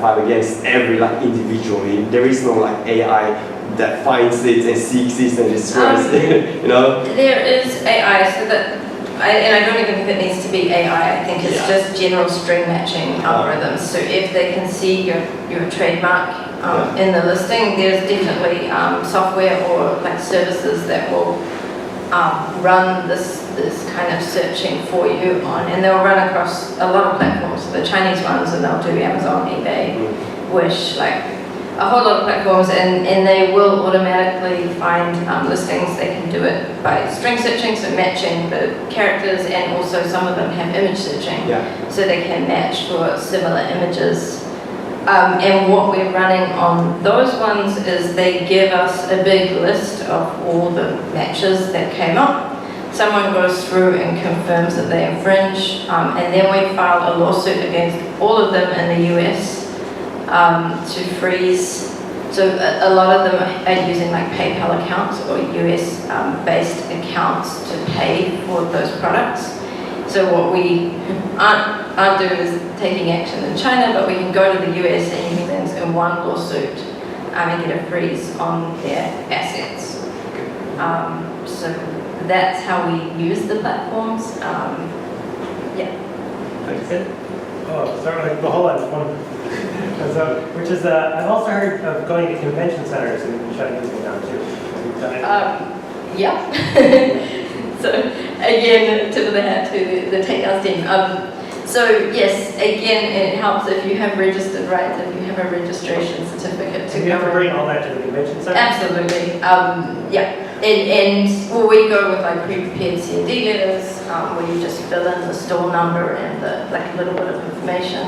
fight against every like individually. There is no like AI that finds it and seeks it and destroys it, you know? There is AI, so that, and I don't even think it needs to be AI, I think it's just general string matching algorithms. So if they can see your trademark in the listing, there's definitely software or like services that will run this kind of searching for you on, and they'll run across a lot of platforms. So the Chinese ones, and they'll do Amazon, eBay, Wish, like a whole lot of platforms, and they will automatically find listings. They can do it by string searching, so matching the characters, and also some of them have image searching, so they can match for similar images. And what we're running on those ones is they give us a big list of all the matches that came up. Someone goes through and confirms that they infringe, and then we file a lawsuit against all of them in the US to freeze. So a lot of them are using like PayPal accounts or US based accounts to pay for those products. So what we aren't doing is taking action in China, but we can go to the US and use things in one lawsuit and get a freeze on their assets. So that's how we use the platforms. Oh, sorry, hold on. So, which is, I've also heard of going to convention centers and shutting things down too. You've done it? So again, tip of the hat to the takeout team. So yes, again, it helps if you have registered rights, if you have a registration certificate. So you have to bring all that to the convention center? Absolutely, and well, we go with like pre-prepared C&D letters, where you just fill in the store number and the like a little bit of information.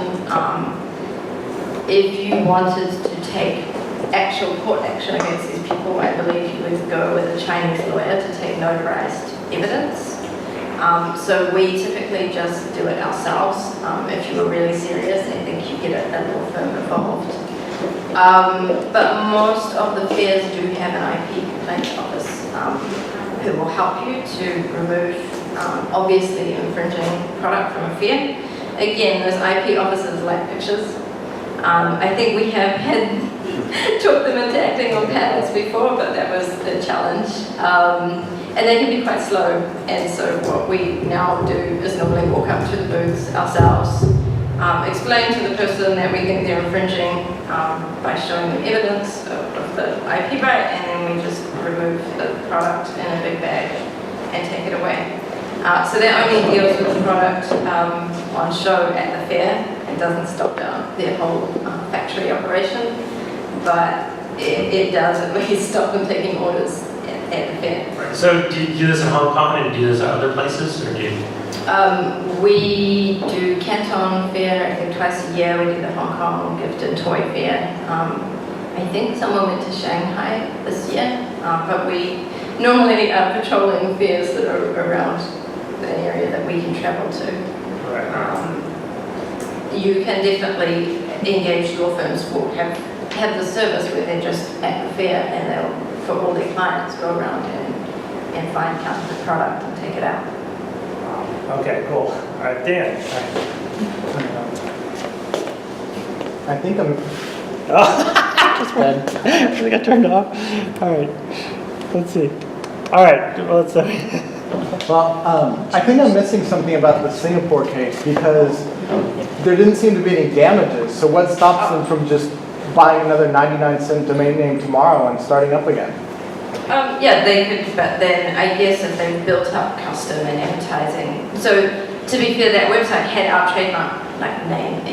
If you wanted to take actual court action against these people, I believe you would go with a Chinese lawyer to take notarized evidence. So we typically just do it ourselves. If you were really serious, I think you get a law firm involved. But most of the fairs do have an IP complaint office who will help you to remove obviously infringing product from a fair. Again, those IP offices like pictures. I think we have had talked them into acting on patents before, but that was a challenge. And they can be quite slow, and so what we now do is normally walk up to the booths ourselves, explain to the person that we think they're infringing by showing them evidence of the IP right, and then we just remove the product in a big bag and take it away. So that only deals with the product on show at the fair. It doesn't stop down their whole factory operation, but it does at least stop them taking orders at the fair. Right. So do you do this in Hong Kong and do this at other places, or do you? We do Canton Fair, I think twice a year. We do the Hong Kong Gift and Toy Fair. I think someone went to Shanghai this year, but we normally are patrolling fairs that are around the area that we can travel to. Right. You can definitely engage law firms who have the service where they're just at the fair and they'll, for all their clients, go around and find counterfeit product and take it out. Okay, cool. All right, Dan. I think I'm. Just bad. I think I turned off. All right. Let's see. All right. Let's see. Well, I think I'm missing something about the Singapore case because there didn't seem to be any damages. So what stops them from just buying another 99-cent domain name tomorrow and starting up again? Yeah, they could, but then I guess if they've built up custom and advertising. So to be fair, that website had our trademark name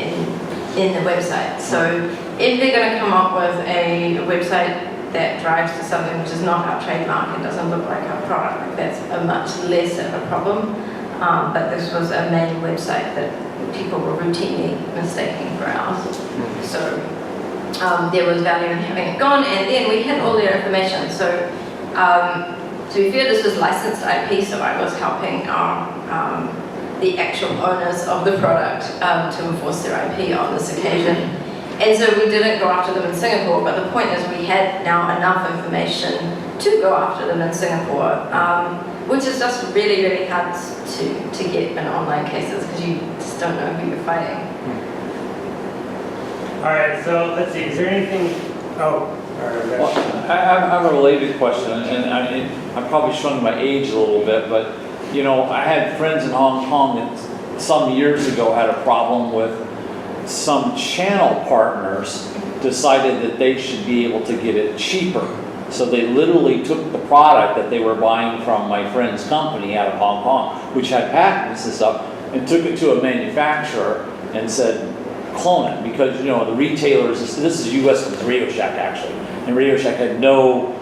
in the website. So if they're going to come up with a website that drives to something which is not our trademark and doesn't look like our product, that's a much less of a problem. But this was a main website that people were routinely mistaking for ours. So there was value in having it gone, and then we had all their information. So to be fair, this was licensed IP, so I was helping the actual owners of the product to enforce their IP on this occasion. And so we didn't go after them in Singapore, but the point is we had now enough information to go after them in Singapore, which is just really, really hard to get in online cases because you just don't know who you're fighting. All right, so let's see. Is there anything? Oh, all right. Well, I have a related question, and I'm probably showing my age a little bit, but you know, I had friends in Hong Kong that some years ago had a problem with some channel partners decided that they should be able to get it cheaper. So they literally took the product that they were buying from my friend's company out of Hong Kong, which had patents and stuff, and took it to a manufacturer and said, clone it, because you know the retailers. This is U.S. with Radio Shack actually, and Radio Shack had no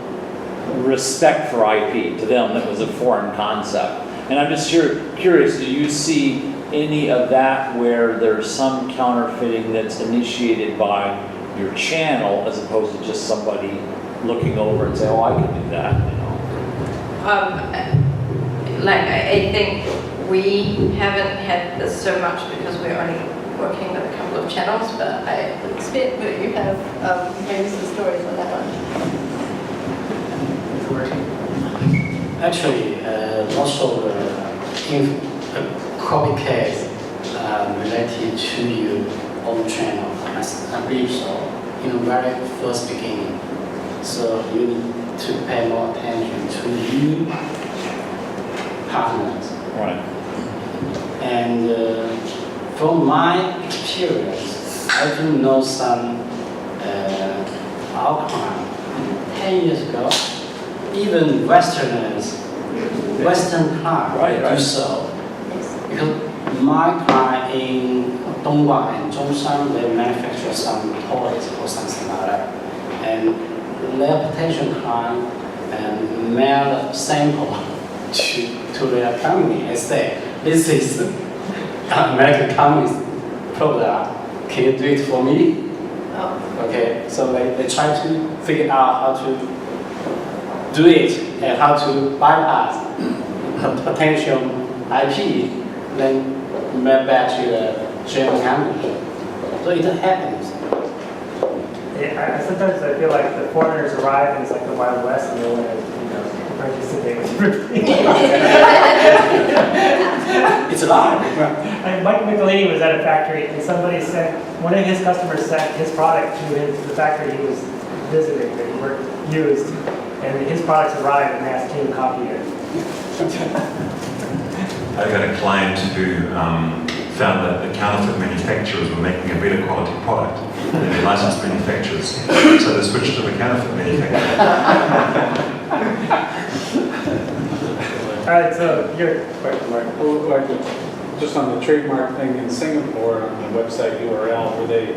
respect for IP. To them, that was a foreign concept. And I'm just curious, do you see any of that where there's some counterfeiting that's initiated by your channel as opposed to just somebody looking over and saying, oh, I can do that, you know? I think we haven't had this so much because we're only working with a couple of channels, but I expect that you have maybe some stories on that one. Actually, also in copycat related to your own channel, I believe so, in the very first beginning. So you need to pay more attention to your partners. Right. And from my experience, I do know some outcome. 10 years ago, even Westerners, Western clients do so. Because my client in Dongguan and Zhongshan, they manufacture some toys or something like that. And their potential client mailed a sample to their company and say, this is American company's product, can you do it for me? Oh. Okay, so they try to figure out how to do it and how to bypass potential IP, then mail back to the German company. So it happens. Yeah, sometimes I feel like the foreigners arrive and it's like the Wild West and no one has, participate with It's alive. Mike McLean was at a factory and somebody sent, one of his customers sent his product to the factory he was visiting that he used, and his products arrived and they asked him to copy it. I had a client who found that the counterfeit manufacturers were making a better quality product than the licensed manufacturers, so they switched to the counterfeit manufacturer. All right, so your question, Mark. Well, like, just on the trademark thing in Singapore, on the website URL, were they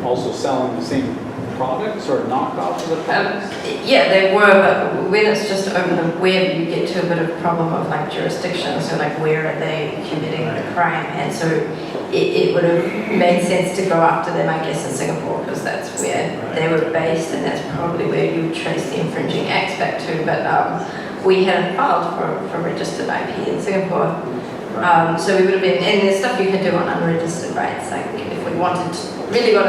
also selling the same products or knockoffs of the products? Yeah, they were, but when it's just over the web, you get to a bit of a problem of like jurisdiction. So like, where are they committing the crime? And so it would have made sense to go after them, I guess, in Singapore, because that's where they were based, and that's probably where you would trace the infringing acts back to. But we hadn't filed for registered IP in Singapore. So we would have been, and there's stuff you can do on unregistered rights, like if we really wanted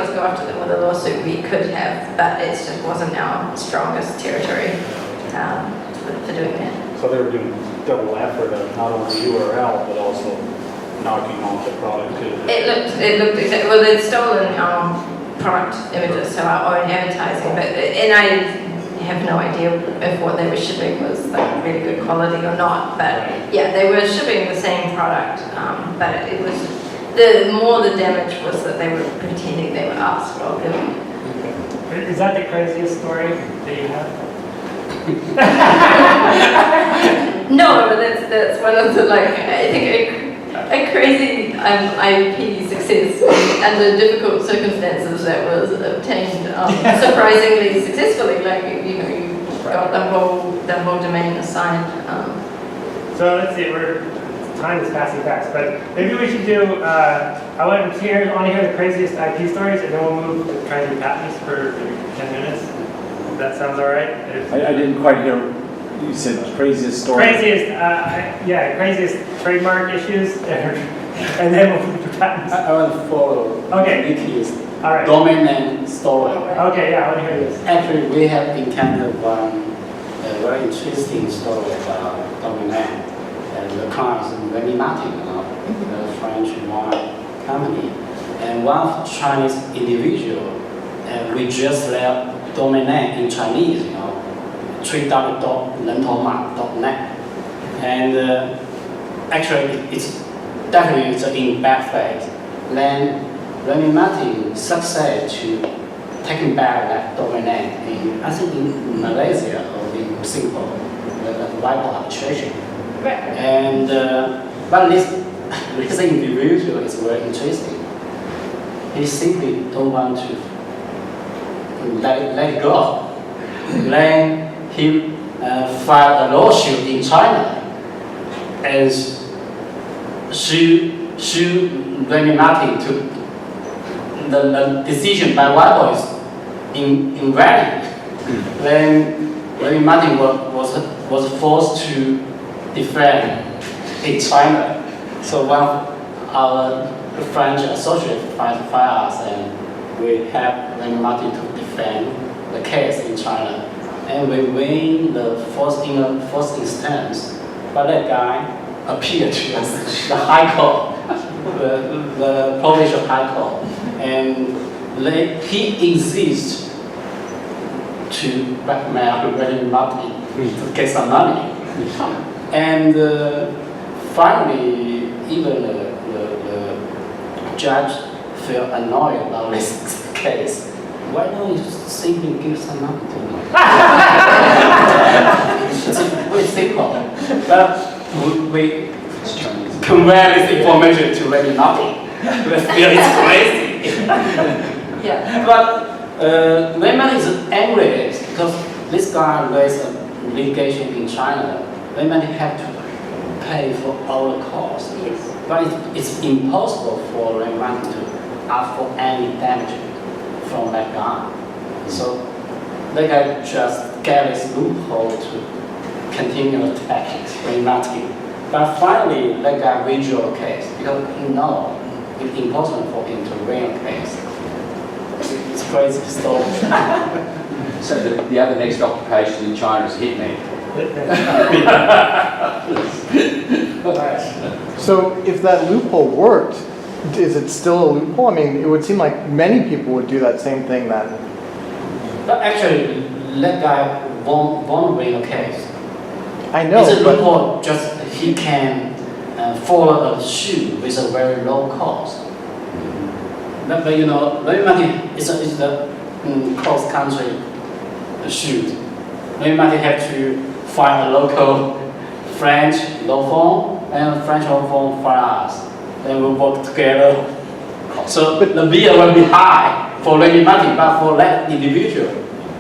to go after them with a lawsuit, we could have, but it just wasn't our strongest territory for doing that. So they were doing double effort of not only URL, but also knocking off the product too. It looked exactly, well, they'd stolen our product images, so our own advertising, and I have no idea if what they were shipping was like really good quality or not, but yeah, they were shipping the same product, but it was, the damage was that they were pretending they were us rather than. Is that the craziest story that you have? No, but that's one of the, like, I think a crazy IP success under difficult circumstances that was obtained surprisingly successfully. Like, you know, you got the whole domain assigned. So let's see, time is passing fast, but maybe we should do, I want to hear the craziest IP stories, and then we'll move to try and do patents for 10 minutes. If that sounds all right? I didn't quite hear, you said craziest story. Craziest trademark issues, and then we'll move to patents. I want to follow Okay. Nikki's All right. domain name story. Okay, yeah, I want to hear this. Actually, we have encountered one very interesting story about domain name. And the client is Remy Martin, the French wine company. And one Chinese individual registered their domain name in Chinese, www.人头马.net. And actually, it's definitely in bad faith. Then Remy Martin succeeded to taking back that domain name in, I think, in Malaysia or in Singapore, the WIPO arbitration. Right. And but this individual is very interesting. He simply don't want to let it go. Then he filed a lawsuit in China and sue Remy Martin to the decision by WIPO is invalid. Then Remy Martin was forced to defend in China. So one of our French associates fired us, and we helped Remy Martin to defend the case in China. And we win the first instance, but that guy appealed to the High Court, the Provisional Patent, and he insists to blackmail Remy Martin to get some money. And finally, even the judge felt annoyed about this case. Why don't you simply give some money to me? It's very simple. But we convey this information to Remy Martin. We feel it's crazy. Yeah. But Remy Martin is angry because this guy raised a litigation in China. Remy Martin had to pay for all the costs. Yes. But it's impossible for Remy Martin to ask for any damage from that guy. So that guy just gave this loophole to continue attacking Remy Martin. But finally, that guy withdrew the case because he knows it's impossible for him to win a case. It's crazy story. So the other next occupation in China is hitman. So if that loophole worked, is it still a loophole? I mean, it would seem like many people would do that same thing then. But actually, that guy won't win a case. I know, It's a but loophole, just he can follow a shoe with a very low cost. But you know, very much it's a cross-country shoot. Very much have to find a local French law firm and French law firm for us. Then we work together. So the bill will be high for very much, but for that individual.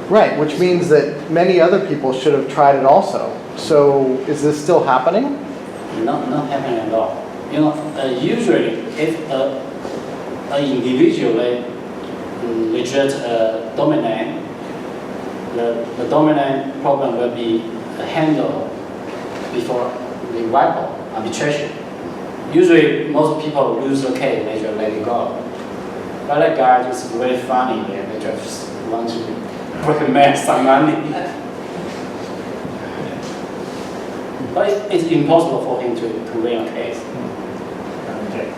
right, which means that many other people should have tried it also. So is this still happening? Not happening at all. You know, usually if an individual reject a dominant, the dominant problem will be handled before the WIPO arbitration. Usually most people lose the case, they just let it go. But that guy is very funny, they just want to recommend some money. But it's impossible for him to win a case. Okay.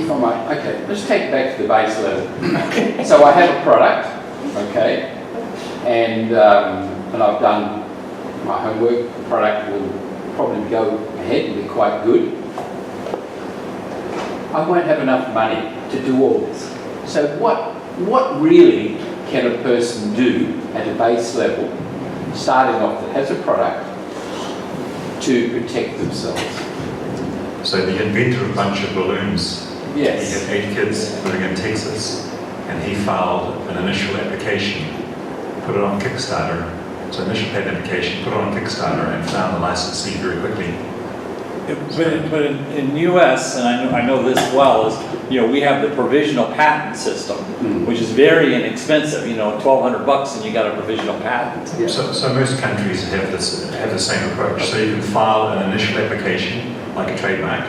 If I might, okay, let's take it back to the base level. So I have a product, okay, and I've done my homework. The product will probably go ahead and be quite good. I won't have enough money to do all this. So what really can a person do at a base level, starting off that has a product, to protect themselves? So the inventor of a bunch of balloons. Yes. He had 8 kids living in Texas, and he filed an initial application, put it on Kickstarter. So initial patent application, put it on Kickstarter, and found the licensee very quickly. But in US, and I know this well, is, you know, we have the provisional patent system, which is very inexpensive, you know, $1,200 and you got a provisional patent. Yeah. So most countries have the same approach. So you can file an initial application, like a trademark,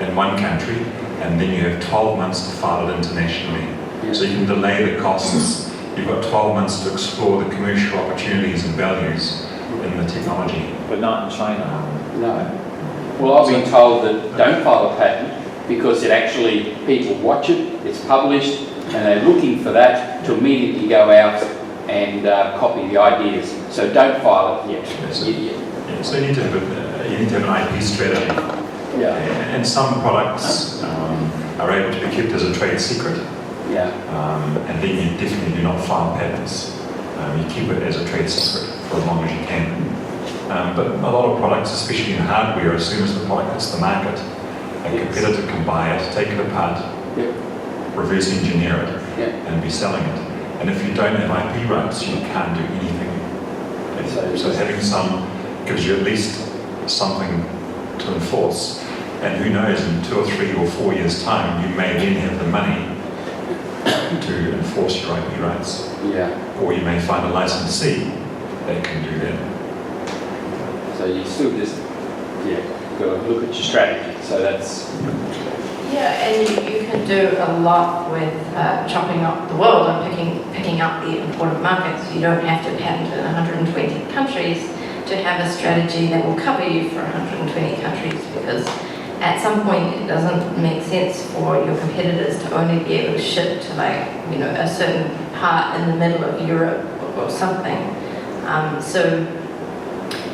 in one country, and then you have 12 months to file it internationally. Yeah. So you can delay the costs. You've got 12 months to explore the commercial opportunities and values in the technology. But not in China. No. Well, I've been told that don't file a patent because it actually, people watch it, it's published, and they're looking for that to immediately go out and copy the ideas. So don't file it yet. Yes. So you need to have an IP strategy. Yeah. And some products are able to be kept as a trade secret. Yeah. And then you definitely do not file patents. You keep it as a trade secret for as long as you can. But a lot of products, especially in hardware, as soon as the product hits the market, a competitor can buy it, take it apart, reverse engineer it, and be selling it. And if you don't have IP rights, you can't do anything. So having some gives you at least something to enforce. And who knows, in 2 or 3 or 4 years' time, you may then have the money to enforce your IP rights. Yeah. Or you may find a licensee that can do that. So you still just, got to look at your strategy. So that's... Yeah, and you can do a lot with chopping up the world and picking up the important markets. You don't have to patent in 120 countries to have a strategy that will cover you for 120 countries, because at some point it doesn't make sense for your competitors to only be able to ship to, like, you know, a certain part in the middle of Europe or something. So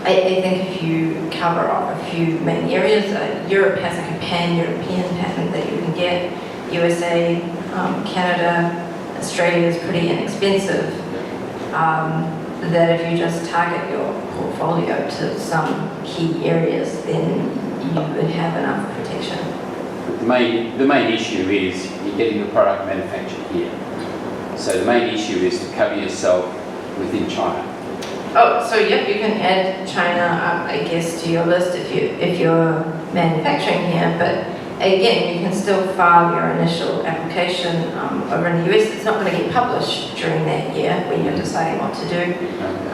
I think if you cover off a few main areas, Europe has like a pan-European patent that you can get. USA, Canada, Australia is pretty inexpensive. That if you just target your portfolio to some key areas, then you would have enough protection. The main issue is you're getting the product manufactured here. So the main issue is to cover yourself within China. Oh, so yep, you can add China, I guess, to your list if you're manufacturing here. But again, you can still file your initial application over in the US. It's not going to get published during that year when you're deciding what to do.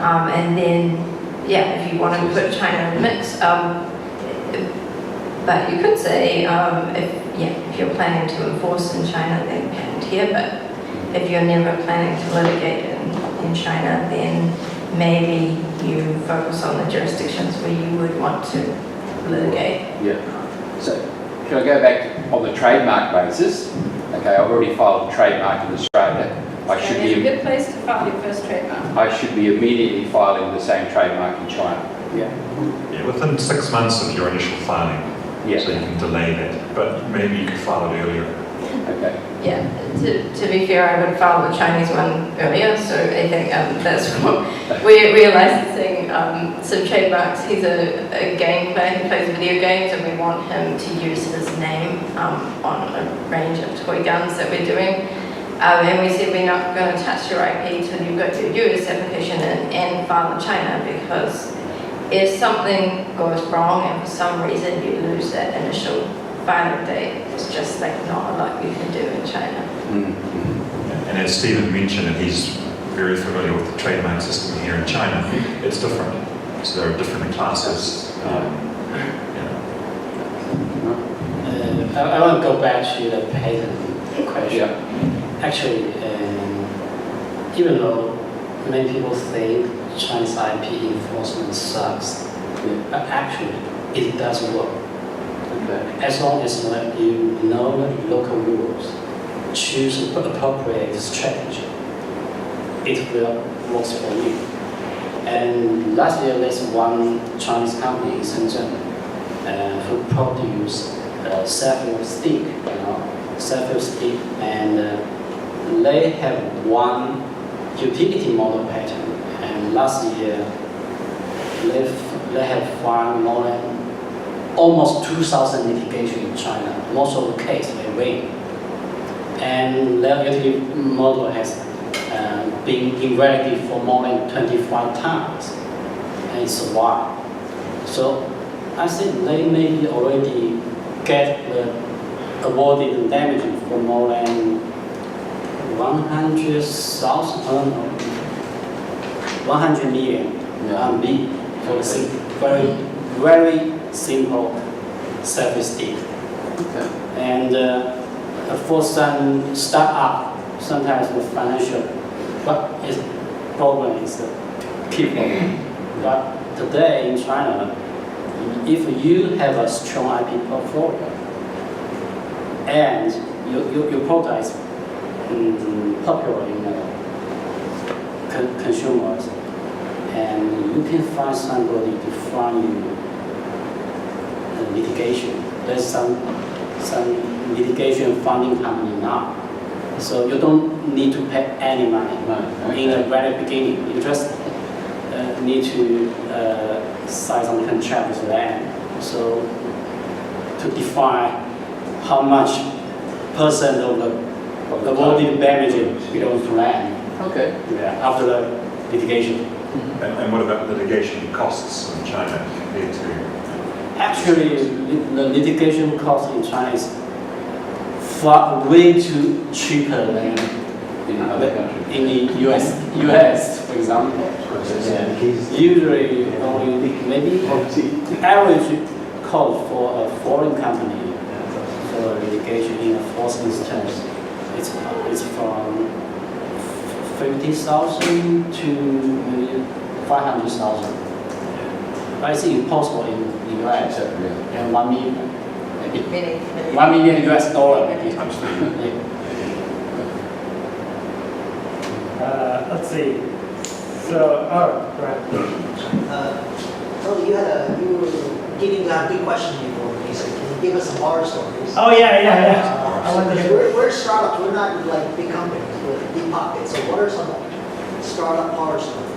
And then, yeah, if you want to put China in the mix, but you could say if you're planning to enforce in China, then patent here. But if you're never planning to litigate in China, then maybe you focus on the jurisdictions where you would want to litigate. Yeah. So, can I go back on the trademark basis? Okay, I've already filed a trademark in Australia. Australia's a good place to file your first trademark. I should be immediately filing the same trademark in China. Yeah. Yeah, within 6 months of your initial filing. Yeah. So you can delay that, but maybe you could file it earlier. Okay. Yeah, to be fair, I would file the Chinese one earlier, so I think that's what we're licensing some trademarks. He's a game player, he plays video games, and we want him to use his name on a range of toy guns that we're doing. And we said we're not going to touch your IP till you've got your US application and file in China, because if something goes wrong and for some reason you lose that initial filing date, it's just like not a lot you can do in China. And as Stephen mentioned, and he's very familiar with the trademark system here in China, it's different. So there are different classes. I want to go back to the patent question. Yeah. Actually, even though many people think Chinese IP enforcement sucks, but actually it does work. Okay. As long as you know the local rules, choose appropriate strategy, it will work for you. And last year, there's one Chinese company in Shenzhen who produced self-fuel stick, self-fuel stick, and they have one utility model patent. And last year, they have filed more than almost 2,000 litigation in China. Most of the case they win. And their utility model has been invalidated for more than 25 times. And it's a while. So I think they maybe already get the awarded damage for more than 100 million RMB for the very simple service stick. Okay. And for some startup, sometimes the financial problem is the key problem. But today in China, if you have a strong IP portfolio and your product is popular in consumers, and you can find somebody to fund you litigation. There's some litigation funding company now, so you don't need to pay any money in the very beginning. You just need to sign some contract with them. So to define how much percent of the awarded damage belongs to land. Okay. Yeah, after the litigation. And what about litigation costs in China compared to? Actually, the litigation cost in China is way too cheaper than In other countries. in the US, for example. Usually only maybe the average cost for a foreign company for litigation in a first instance, it's from 50,000 to maybe 500,000. But it's impossible in the US. And 1 million, maybe $1 million US dollar maybe. Let's see. So, go ahead. So you were getting a big question before. So can you give us some horror stories? Oh, yeah. I wanted to hear. We're startups. We're not like big companies with deep pockets. So what are some startup horror stories?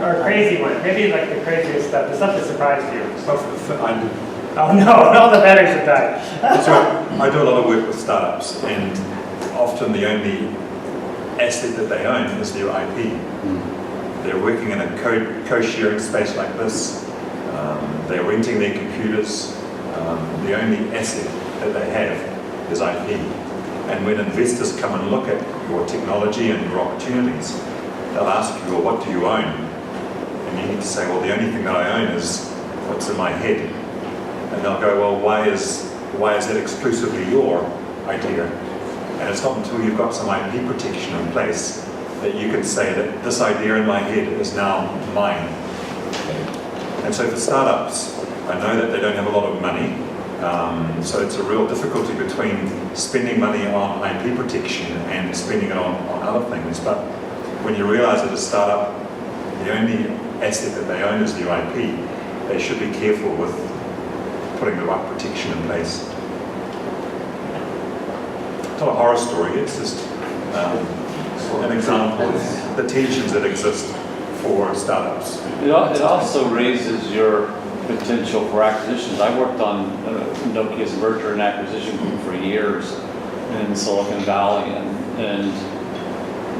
Or crazy one. Maybe like the craziest stuff, the stuff that surprised you. I Oh no, all the batteries have died. So I do a lot of work with startups, and often the only asset that they own is their IP. They're working in a co-sharing space like this. They're renting their computers. The only asset that they have is IP. And when investors come and look at your technology and your opportunities, they'll ask you, well, what do you own? And you need to say, well, the only thing that I own is what's in my head. And they'll go, well, why is that exclusively your idea? And it's not until you've got some IP protection in place that you could say that this idea in my head is now mine. And so for startups, I know that they don't have a lot of money, so it's a real difficulty between spending money on IP protection and spending it on other things. But when you realize that a startup, the only asset that they own is the IP, they should be careful with putting the right protection in place. It's not a horror story, it's just an example of the tensions that exist for startups. It also raises your potential for acquisitions. I worked on Nokia's merger and acquisition group for years in Silicon Valley, and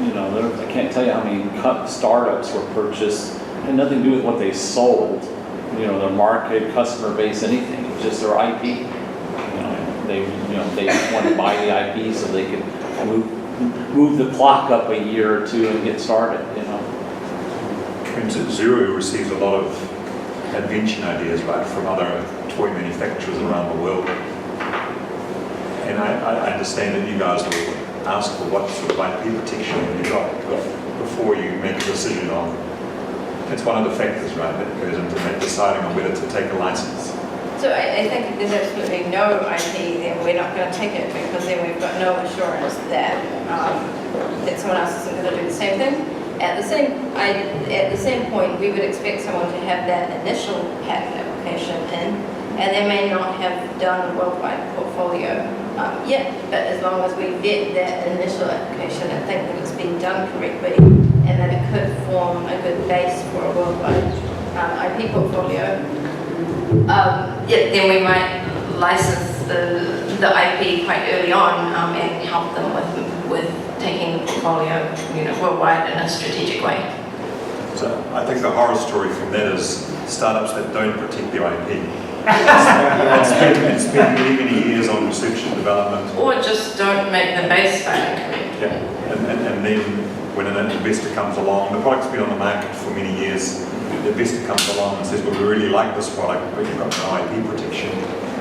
you know, I can't tell you how many startups were purchased, had nothing to do with what they sold, you know, their market, customer base, anything. It was just their IP. They just wanted to buy the IP so they could move the clock up a year or two and get started, you know. Zero receives a lot of invention ideas, right, from other toy manufacturers around the world. And I understand that you guys will ask for what sort of IP protection you got before you make a decision on. It's one of the factors, right, that goes into deciding on whether to take a license. So I think there's absolutely no IP, then we're not going to take it, because then we've got no assurance that that someone else isn't going to do the same thing. At the same point, we would expect someone to have that initial patent application in, and they may not have done a worldwide portfolio yet, but as long as we vet that initial application and think that it's been done correctly, and that it could form a good base for a worldwide IP portfolio, then we might license the IP quite early on and help them with taking the portfolio, worldwide in a strategic way. So I think the horror story from that is startups that don't protect their IP. and spend many, many years on research and development. Or just don't make the base filing correct. Yeah, and then when an investor comes along, the product's been on the market for many years, the investor comes along and says, well, we really like this product, but you've got no IP protection,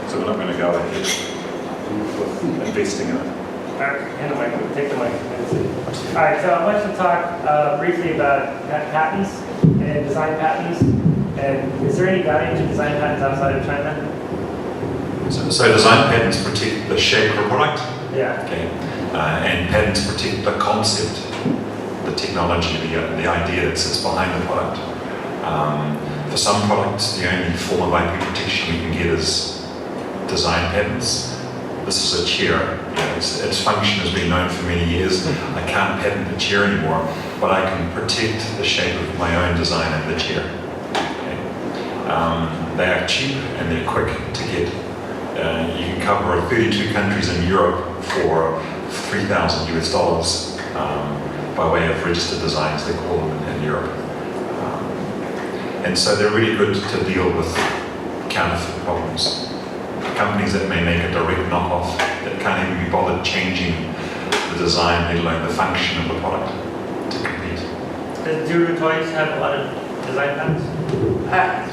so we're not going to go ahead with investing in it. Alright, hand the mic, take the mic. Alright, so I want to talk briefly about patents and design patents. And is there any value to design patents outside of China? So design patents protect the shape of a product. Yeah. Okay. And patents protect the concept, the technology, the idea that sits behind the product. For some products, the only form of IP protection you can get is design patents. This is a chair. Its function has been known for many years. I can't patent the chair anymore, but I can protect the shape of my own design in the chair. Okay. They are cheap and they're quick to get. You can cover 32 countries in Europe for $3,000 US by way of registered designs, they call them in Europe. And so they're really good to deal with counterfeit problems. Companies that may make a direct knockoff that can't even be bothered changing the design, let alone the function of the product to compete. Does Zuru Toys have a lot of design patents?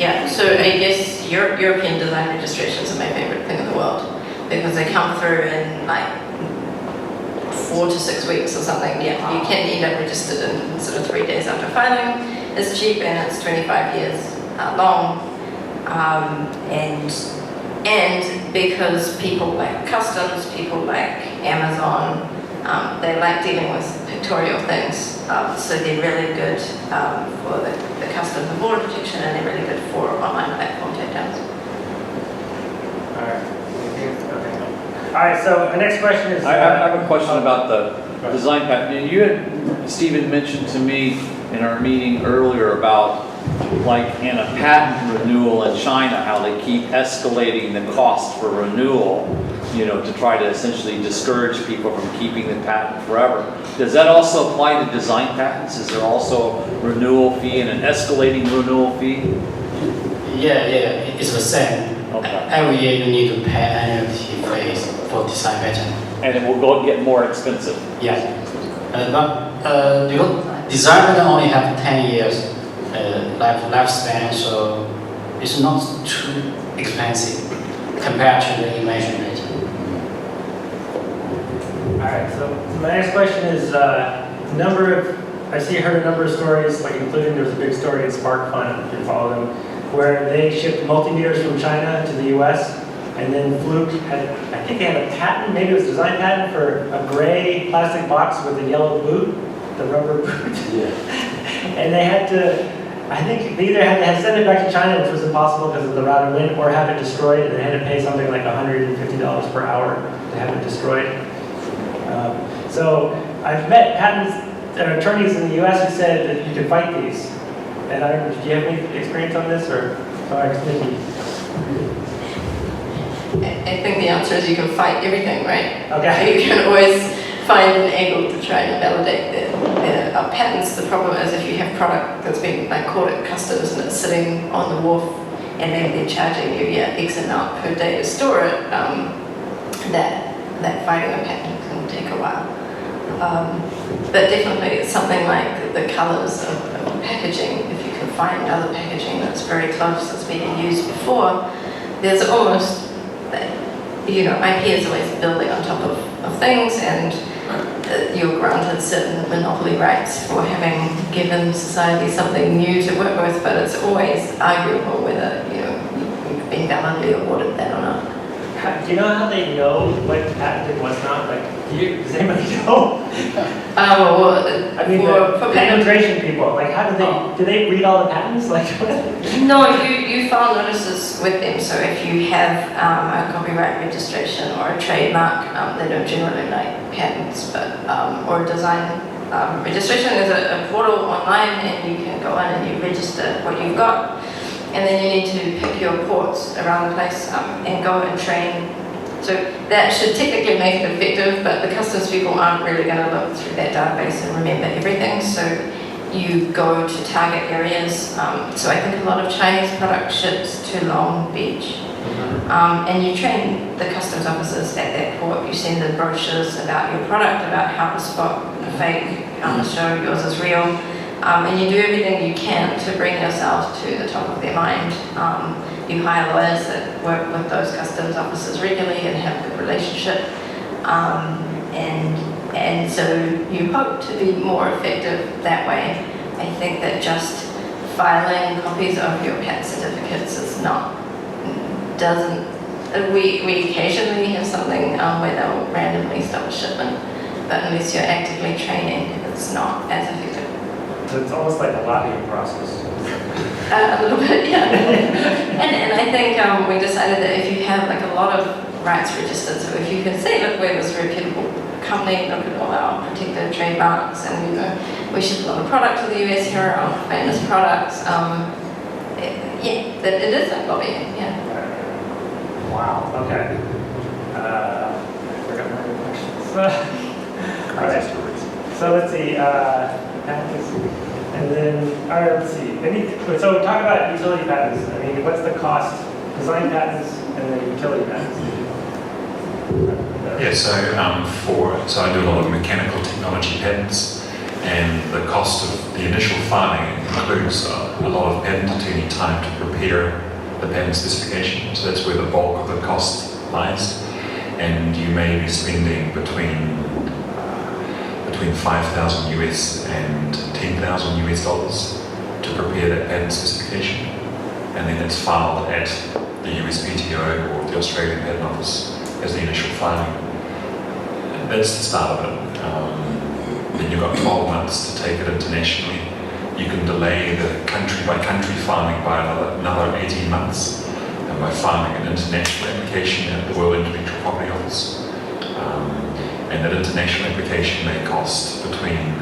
Yeah, so I guess European design registrations are my favorite thing in the world, because they come through in like 4 to 6 weeks or something. Yeah, you can end up registered in sort of 3 days after filing. It's cheap and it's 25 years long. And because people like customs, people like Amazon, they like dealing with pictorial things, so they're really good for the customs and border protection, and they're really good for online platform takedowns. Alright. Okay. Alright, so the next question is... I have a question about the design patent. And you had, Stephen, mentioned to me in our meeting earlier about, like in a patent renewal in China, how they keep escalating the cost for renewal, to try to essentially discourage people from keeping the patent forever. Does that also apply to design patents? Is there also a renewal fee and an escalating renewal fee? Yeah, it's the same. Okay. Every year you need to pay annuity fees for design patent. And it will get more expensive. Yeah. Because design patent only have 10 years lifespan, so it's not too expensive compared to the invention rate. Alright, so my next question is number of heard a number of stories, like including there was a big story in Spark Fund, if you follow them, where they shipped multimeters from China to the US, and then Fluke had, I think they had a patent, maybe it was a design patent for a gray plastic box with a yellow boot, the rubber boot. Yeah. And they had to, I think they either had to send it back to China, which was impossible because of the route and wind, or have it destroyed, and they had to pay something like $150 per hour to have it destroyed. So I've met patents attorneys in the US who said that you can fight these. And I don't know, do you have any experience on this, or sorry, Nikki? I think the answer is you can fight everything, right? Okay. You can always find an angle to try and validate the patents. The problem is if you have product that's been like caught at customs and it's sitting on the wharf and then they're charging you X amount per day to store it, that fighting a patent can take a while. But definitely it's something like the colors of packaging. If you can find other packaging that's very close, that's been used before, there's almost, IP is always building on top of things, and you're granted certain monopoly rights for having given society something new to work with, but it's always arguable whether you've been validly awarded that or not. Do you know how they know what patent and what's not? Like, does anybody know? Well, I mean, for the patent, penetration people, like, how do they read all the patents? Like, no, you file notices with them. So if you have a copyright registration or a trademark, they don't generally like patents, but or a design registration. There's a portal online, and you can go in and you register what you've got. And then you need to pick your ports around the place and go and train. So that should technically make it effective, but the customs people aren't really going to look through that database and remember everything. So you go to target areas. So I think a lot of Chinese product ships to Long Beach. And you train the customs officers at that port. You send the brochures about your product, about how to spot a fake, how to show yours is real. And you do everything you can to bring yourself to the top of their mind. You hire lawyers that work with those customs officers regularly and have a good relationship. And so you hope to be more effective that way. I think that just filing copies of your patent certificates we occasionally have something where they'll randomly stop a shipment, but unless you're actively training, it's not as effective. So it's almost like a lobbying process. A little bit, yeah. and I think we decided that if you have like a lot of rights registered, so if you can say, look, we're this reputable company, look at all our protected trademarks, and we ship a lot of product to the US, here are our famous products. That it is like lobbying, yeah. Wow, okay. I forgot my other questions. All right. So let's see. Patents, and then, all right, let's see. So talk about utility patents. I mean, what's the cost? Design patents and then utility patents. Yeah, so I do a lot of mechanical technology patents, and the cost of the initial filing includes a lot of patent attorney time to prepare the patent specification. So that's where the bulk of the cost lies, and you may be spending between 5,000 US and 10,000 US dollars to prepare that patent specification, and then it's filed at the USPTO or the Australian Patent Office as the initial filing. And that's the start of it. Then you've got 12 months to take it internationally. You can delay the country by country filing by another 18 months by filing an international application at the World Intellectual Property Office. And that international application may cost between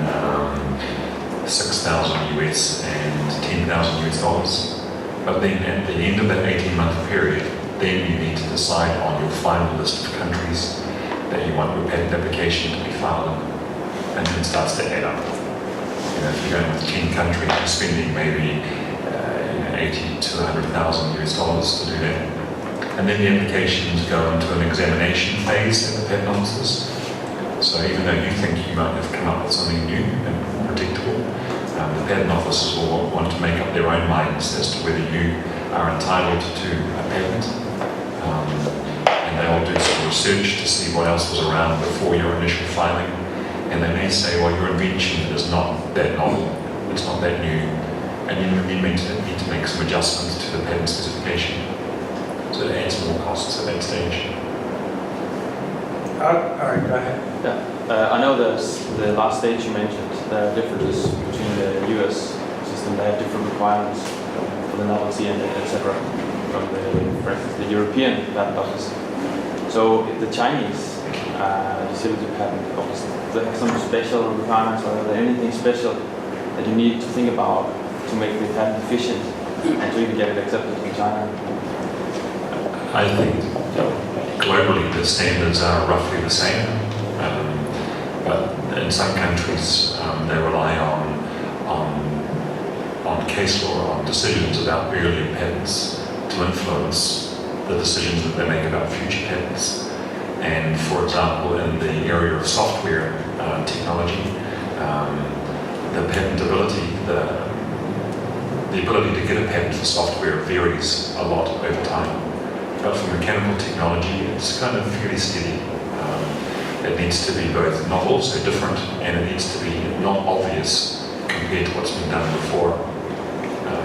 6,000 US and 10,000 US dollars. But then at the end of that 18-month period, then you need to decide on your final list of countries that you want your patent application to be filed in. And then it starts to add up. If you're going with 10 countries, you're spending maybe 80 to 100,000 US dollars to do that. And then the applications go into an examination phase at the patent offices. So even though you think you might have come up with something new and predictable, the patent offices will want to make up their own minds as to whether you are entitled to a patent. And they will do some research to see what else was around before your initial filing. and they may say, well, your invention is not that novel, it's not that new, and you may need to make some adjustments to the patent specification. So it adds more costs at that stage. All right, go ahead. Yeah, I know the last stage you mentioned, there are differences between the US system. They have different requirements for the novelty and etc. from for instance, the European patent office. So if the Chinese utility patent office, do they have some special requirements, or are there anything special that you need to think about to make the patent efficient and to even get it accepted in China? I think globally the standards are roughly the same, but in some countries they rely on case law, on decisions about earlier patents to influence the decisions that they make about future patents. And for example, in the area of software technology, the patentability, the ability to get a patent for software varies a lot over time. But for mechanical technology, it's kind of fairly steady. It needs to be both novel, so different, and it needs to be not obvious compared to what's been done before.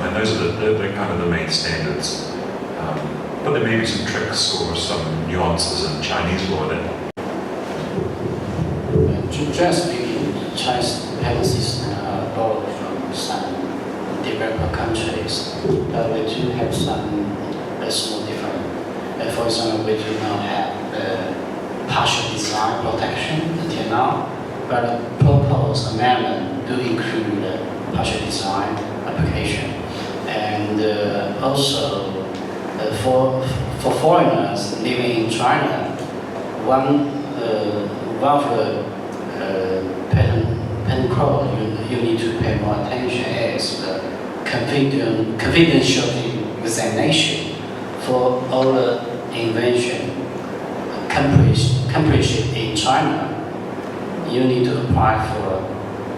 And those are the kind of the main standards. But there may be some tricks or some nuances in Chinese law that. Generally speaking, Chinese patent system are borrowed from some developed countries, but we do have some small difference. For example, we do not have partial design protection until now, but the proposed amendment do include partial design application. And also, for foreigners living in China, one of the patent code you need to pay more attention is the confidentiality examination for all the invention accomplished in China. You need to apply for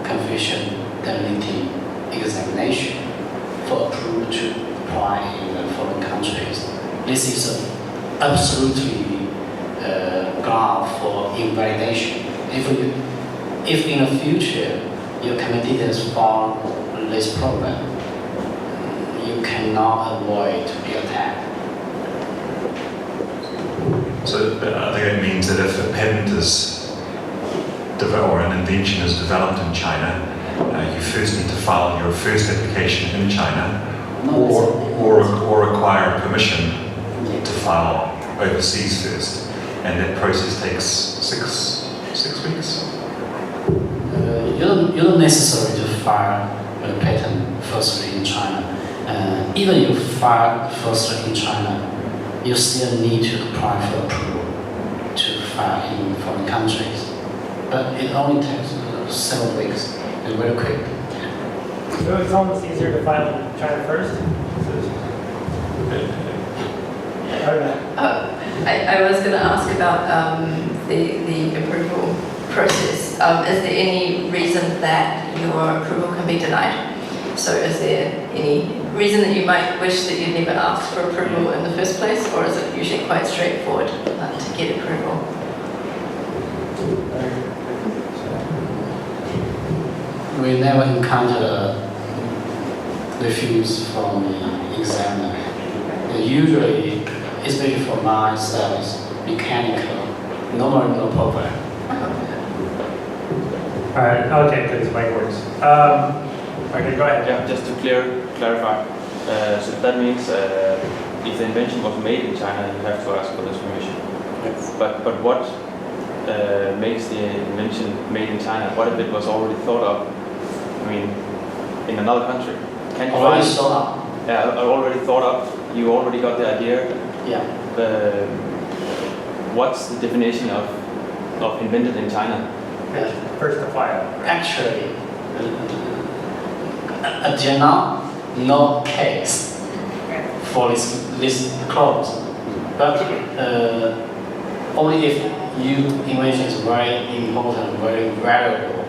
confidentiality examination for approval to apply in foreign countries. This is absolutely ground for invalidation. If in the future your competitors found this problem, you cannot avoid to be attacked. So I think it means that if a patent is developed or an invention is developed in China, you first need to file your first application in China, or require permission to file overseas first, and that process takes six weeks. You don't necessarily to file a patent firstly in China. Even if you file firstly in China, you still need to apply for approval to file in foreign countries. But it only takes several weeks. It's very quick. So it's almost easier to file in China first? I was going to ask about the approval process. Is there any reason that your approval can be denied? So is there any reason that you might wish that you'd never asked for approval in the first place, or is it usually quite straightforward to get approval? We never encountered a refuse from the examiner. Usually, especially for my service, mechanical, normally no problem. All right, okay, because my words. Okay, go ahead. Yeah, just to clarify. So that means if the invention was made in China, you have to ask for this permission. Yes. But what makes the invention made in China? What if it was already thought of? I mean, in another country? Can you Already find- sold out. Yeah, already thought of. You already got the idea. Yeah. What's the definition of invented in China? First to file. Actually, until now, no case for this clause. But only if your invention is very important, very valuable,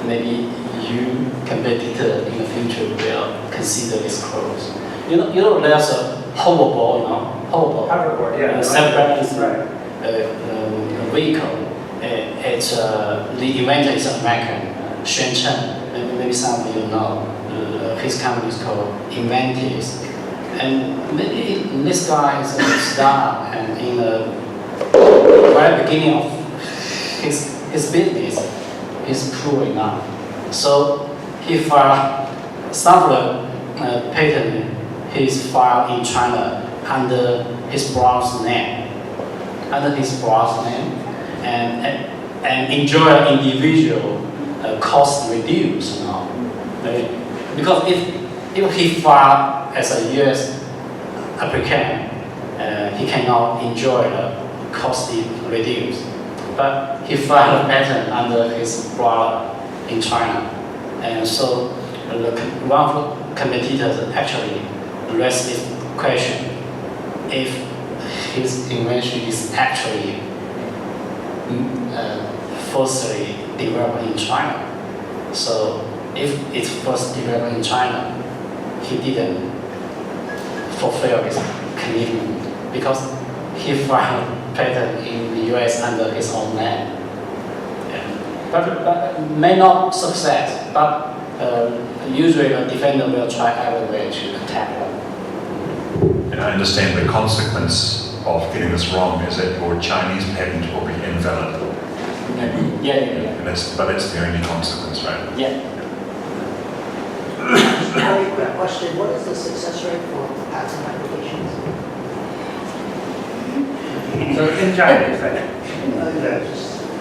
maybe you competitor in the future will consider this clause. You know, there's a hoverboard, Hoverboard, yeah. Separate Right. vehicle, it's the inventor is American, Shenzhen. Maybe some of you know. His company is called Inventis. And maybe this guy is a startup, and in the very beginning of his business, he's poor enough. So he filed some of the patent he's filed in China under his brother's name, and enjoy individual cost reduce, you know. Because if he filed as a U.S. applicant, he cannot enjoy the cost reduced. But he filed a patent under his brother in China, and so one of the competitors actually raised this question: if his invention is actually firstly developed in China. So if it's first developed in China, he didn't fulfill his commitment because he filed patent in the US under his own name. Yeah. But may not success, but usually the defender will try every way to attack them. And I understand the consequence of getting this wrong is that your Chinese patent will be invalid. Yeah. And but that's the only consequence, right? Yeah. Very quick question, what is the success rate for patent applications? So in China, you're saying?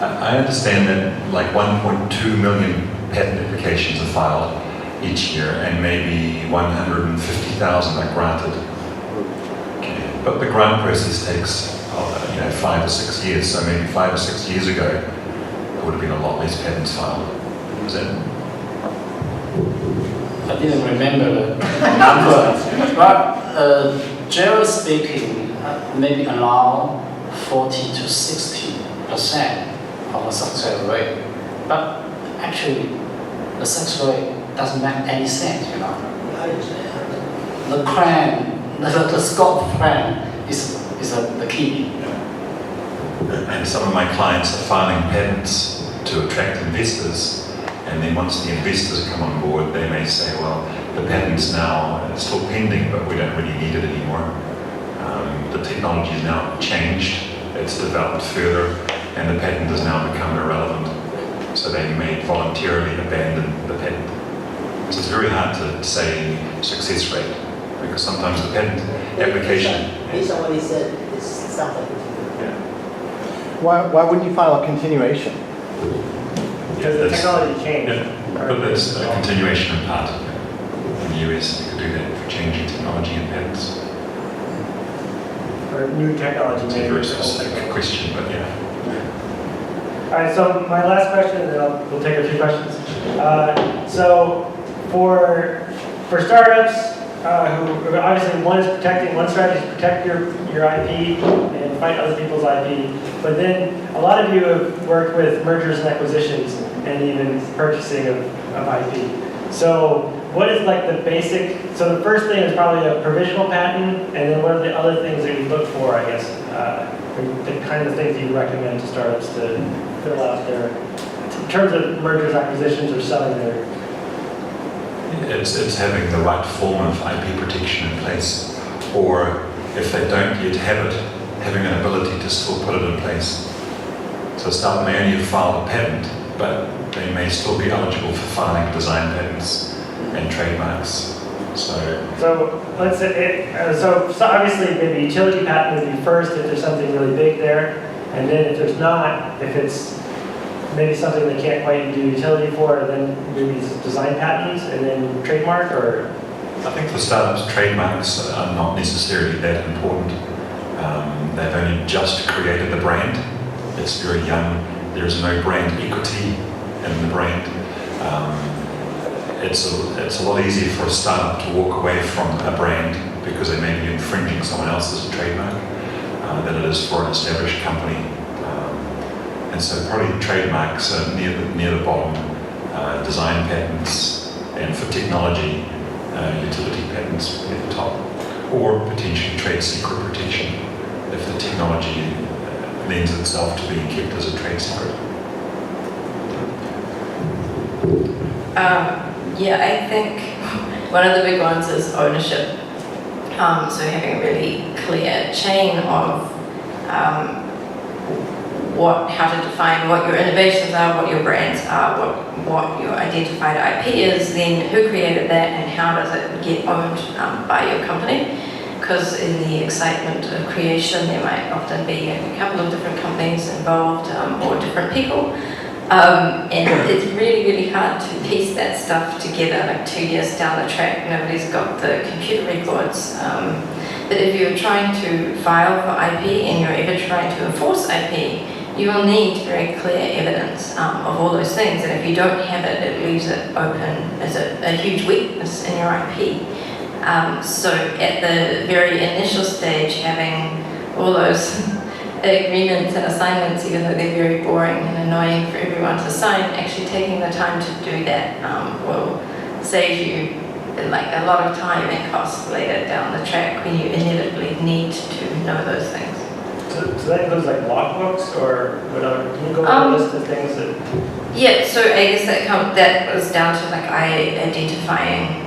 I understand that like 1.2 million patent applications are filed each year, and maybe 150,000 are granted. Okay. But the grant process takes 5 or 6 years, so maybe 5 or 6 years ago there would have been a lot less patents filed. Is that? I didn't remember the number, but generally speaking, maybe around 40 to 60% of the success rate. But actually, the success rate doesn't make any sense, you know. I understand. The plan, the scope of plan is the key. And some of my clients are filing patents to attract investors, and then once the investors come on board, they may say, well, the patent's now still pending, but we don't really need it anymore. The technology has now changed, it's developed further, and the patent has now become irrelevant. So they may voluntarily abandon the patent. So it's very hard to say success rate, because sometimes the patent application... Based on what he said, it sounds like it's good. Why wouldn't you file a continuation? Because the technology changed. Yeah, but that's a continuation in part. In the US, you could do that for changing technology and patents. Or new technology. It's a very specific question, but yeah. All right, so my last question, and then we'll take a few questions. So for startups who obviously one strategy is protect your IP and fight other people's IP, but then a lot of you have worked with mergers and acquisitions and even purchasing of IP. So what is like the basic, so the first thing is probably a provisional patent, and then what are the other things that you look for, I guess, the kind of things you recommend to startups to fill out their, in terms of mergers, acquisitions, or selling their... It's having the right form of IP protection in place, or if they don't yet have it, having an ability to still put it in place. So a startup may only have filed a patent, but they may still be eligible for filing design patents and trademarks. So let's say, so obviously maybe utility patent would be first if there's something really big there, and then if there's not, if it's maybe something they can't quite do utility for, then maybe design patents and then trademark, or? I think for startups, trademarks are not necessarily that important. They've only just created the brand. It's very young. There's no brand equity in the brand. It's a lot easier for a startup to walk away from a brand because they may be infringing someone else's trademark than it is for an established company. And so probably trademarks are near the bottom, design patents, and for technology, utility patents at the top, or potentially trade secret protection if the technology lends itself to being kept as a trade secret. Yeah, I think one of the big ones is ownership. So having a really clear chain of how to define what your innovations are, what your brands are, what your identified IP is, then who created that and how does it get owned by your company. Because in the excitement of creation, there might often be a couple of different companies involved or different people. And it's really, really hard to piece that stuff together. Like 2 years down the track, nobody's got the computer records. But if you're trying to file for IP and you're ever trying to enforce IP, you will need very clear evidence of all those things. And if you don't have it, it leaves it open as a huge weakness in your IP. So at the very initial stage, having all those agreements and assignments, even though they're very boring and annoying for everyone to sign, actually taking the time to do that will save you like a lot of time and cost later down the track when you inevitably need to know those things. So that includes like logbooks or whatever. Can you go over a list of things that? Yeah, so I guess that was down to like identifying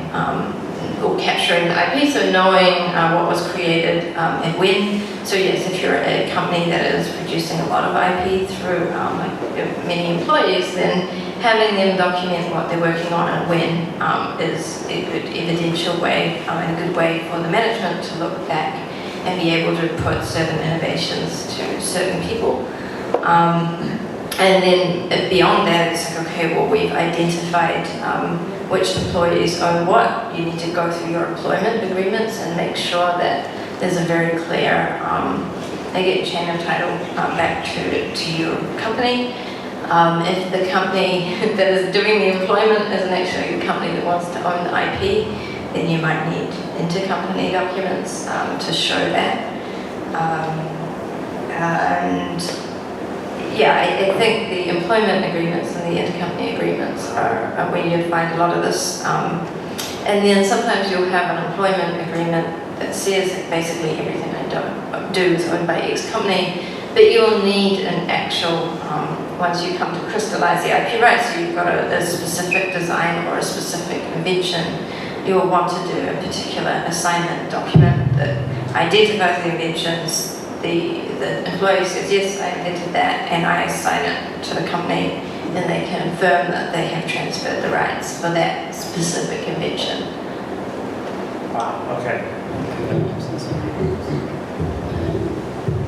or capturing the IP, so knowing what was created and when. So yes, if you're a company that is producing a lot of IP through like many employees, then having them document what they're working on and when is a good evidential way and a good way for the management to look back and be able to put certain innovations to certain people. And then beyond that, it's like, okay, well, we've identified which employees own what. You need to go through your employment agreements and make sure that there's a very clear, again, chain of title back to your company. If the company that is doing the employment isn't actually a company that wants to own the IP, then you might need intercompany documents to show that. And yeah, I think the employment agreements and the intercompany agreements are where you find a lot of this. And then sometimes you'll have an employment agreement that says that basically everything I do is owned by X company, but you'll need an actual, once you come to crystallize the IP rights, you've got a specific design or a specific invention, you'll want to do a particular assignment document that identifies the inventions. The employee says, yes, I invented that, and I assign it to the company, and they can confirm that they have transferred the rights for that specific invention. Wow, okay.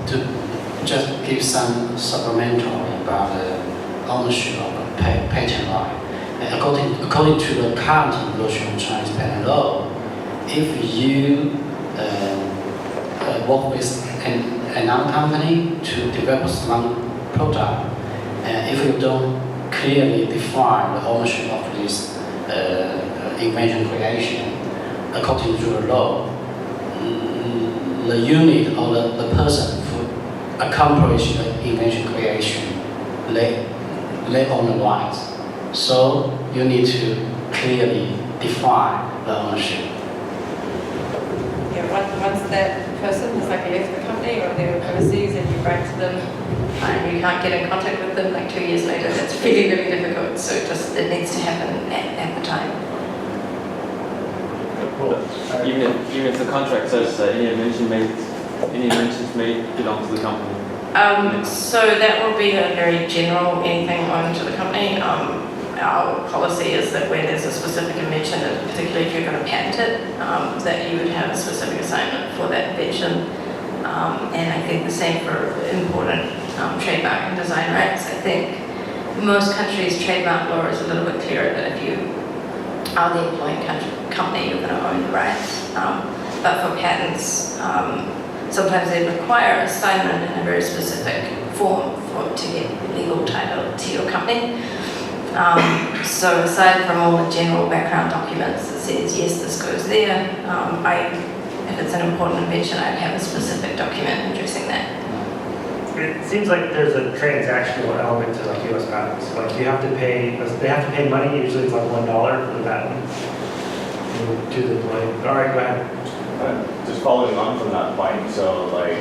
To just give some supplemental about the ownership of a patent right. According to the current version of Chinese patent law, if you work with another company to develop some product, if you don't clearly define the ownership of this invention creation, according to the law, the unit or the person who accomplished the invention creation, they own the rights. So you need to clearly define the ownership. Yeah, once that person has like left the company or they're overseas and you write to them and you can't get in contact with them like 2 years later, that's really, really difficult. So it needs to happen at the time. Cool. Even if the contract says that any inventions made belong to the company. So that will be a very general anything owned to the company. Our policy is that where there's a specific invention, and particularly if you're going to patent it, that you would have a specific assignment for that invention. And I think the same for important trademark and design rights. I think most countries' trademark law is a little bit clearer that if you are the employing company, you're going to own the rights. But for patents, sometimes they require assignment in a very specific form to get legal title to your company. So aside from all the general background documents that says, yes, this goes there, if it's an important invention, I'd have a specific document addressing that. It seems like there's a transactional element to like US patents. Like they have to pay money, usually it's like $1 for the patent to the employee. All right, go ahead. Just following on from that point, so like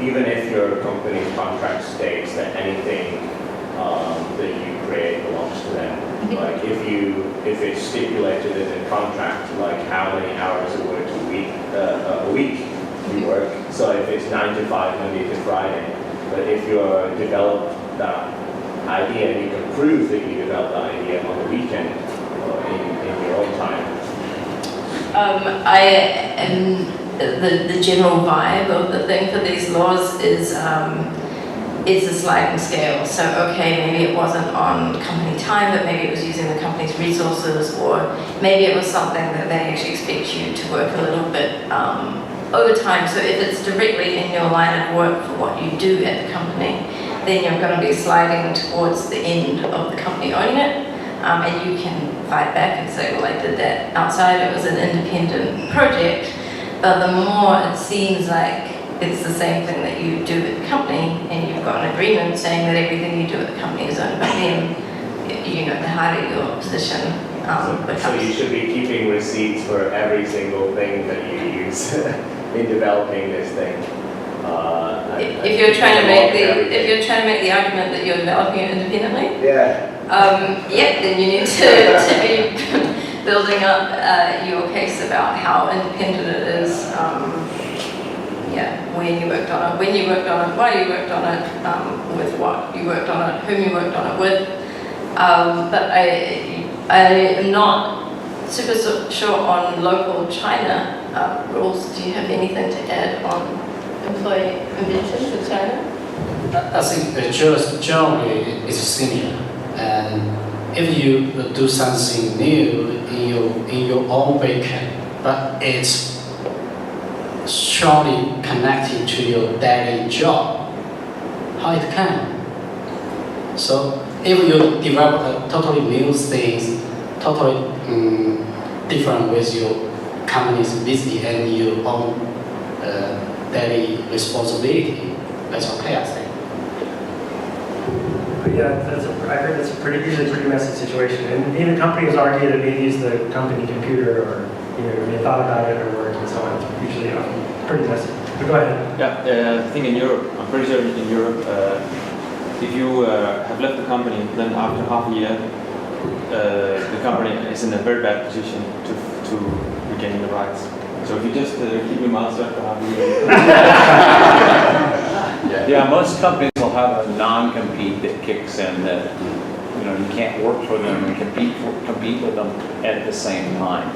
even if your company's contract states that anything that you create belongs to them, like if it's stipulated in a contract, like how many hours a week you work. So if it's 9 to 5, Monday to Friday, but if you develop that idea and you can prove that you developed that idea on the weekend or in your own time. The general vibe of the thing for these laws is a sliding scale. So okay, maybe it wasn't on company time, but maybe it was using the company's resources, or maybe it was something that they actually expect you to work a little bit overtime. So if it's directly in your line of work for what you do at the company, then you're going to be sliding towards the end of the company owning it. And you can fight back and say, well, I did that outside, it was an independent project. But the more it seems like it's the same thing that you do at the company, and you've got an agreement saying that everything you do at the company is owned by them, the harder your position becomes. So you should be keeping receipts for every single thing that you use in developing this thing. If you're trying to make the argument that you're developing it independently, then you need to be building up your case about how independent it is. When you worked on it, why you worked on it, with what you worked on it, whom you worked on it with. But I am not super sure on local China rules. Do you have anything to add on employee conventions in China? I think generally it's similar, and if you do something new in your own weekend, but it's strongly connected to your daily job, how it can. So if you develop a totally new things, totally different with your company's business and your own daily responsibility, that's okay, I think. Yeah, I heard that's usually a pretty messy situation. And even companies argue that they use the company computer, or they thought about it or work and so on. It's usually pretty messy. But go ahead. Yeah, I think in Europe, I'm pretty sure in Europe, if you have left the company, then after half a year, the company is in a very bad position to regain the rights. So if you just keep your mouth shut for half a year. Yeah, most companies will have a non-compete that kicks in that, you can't work for them and compete with them at the same time,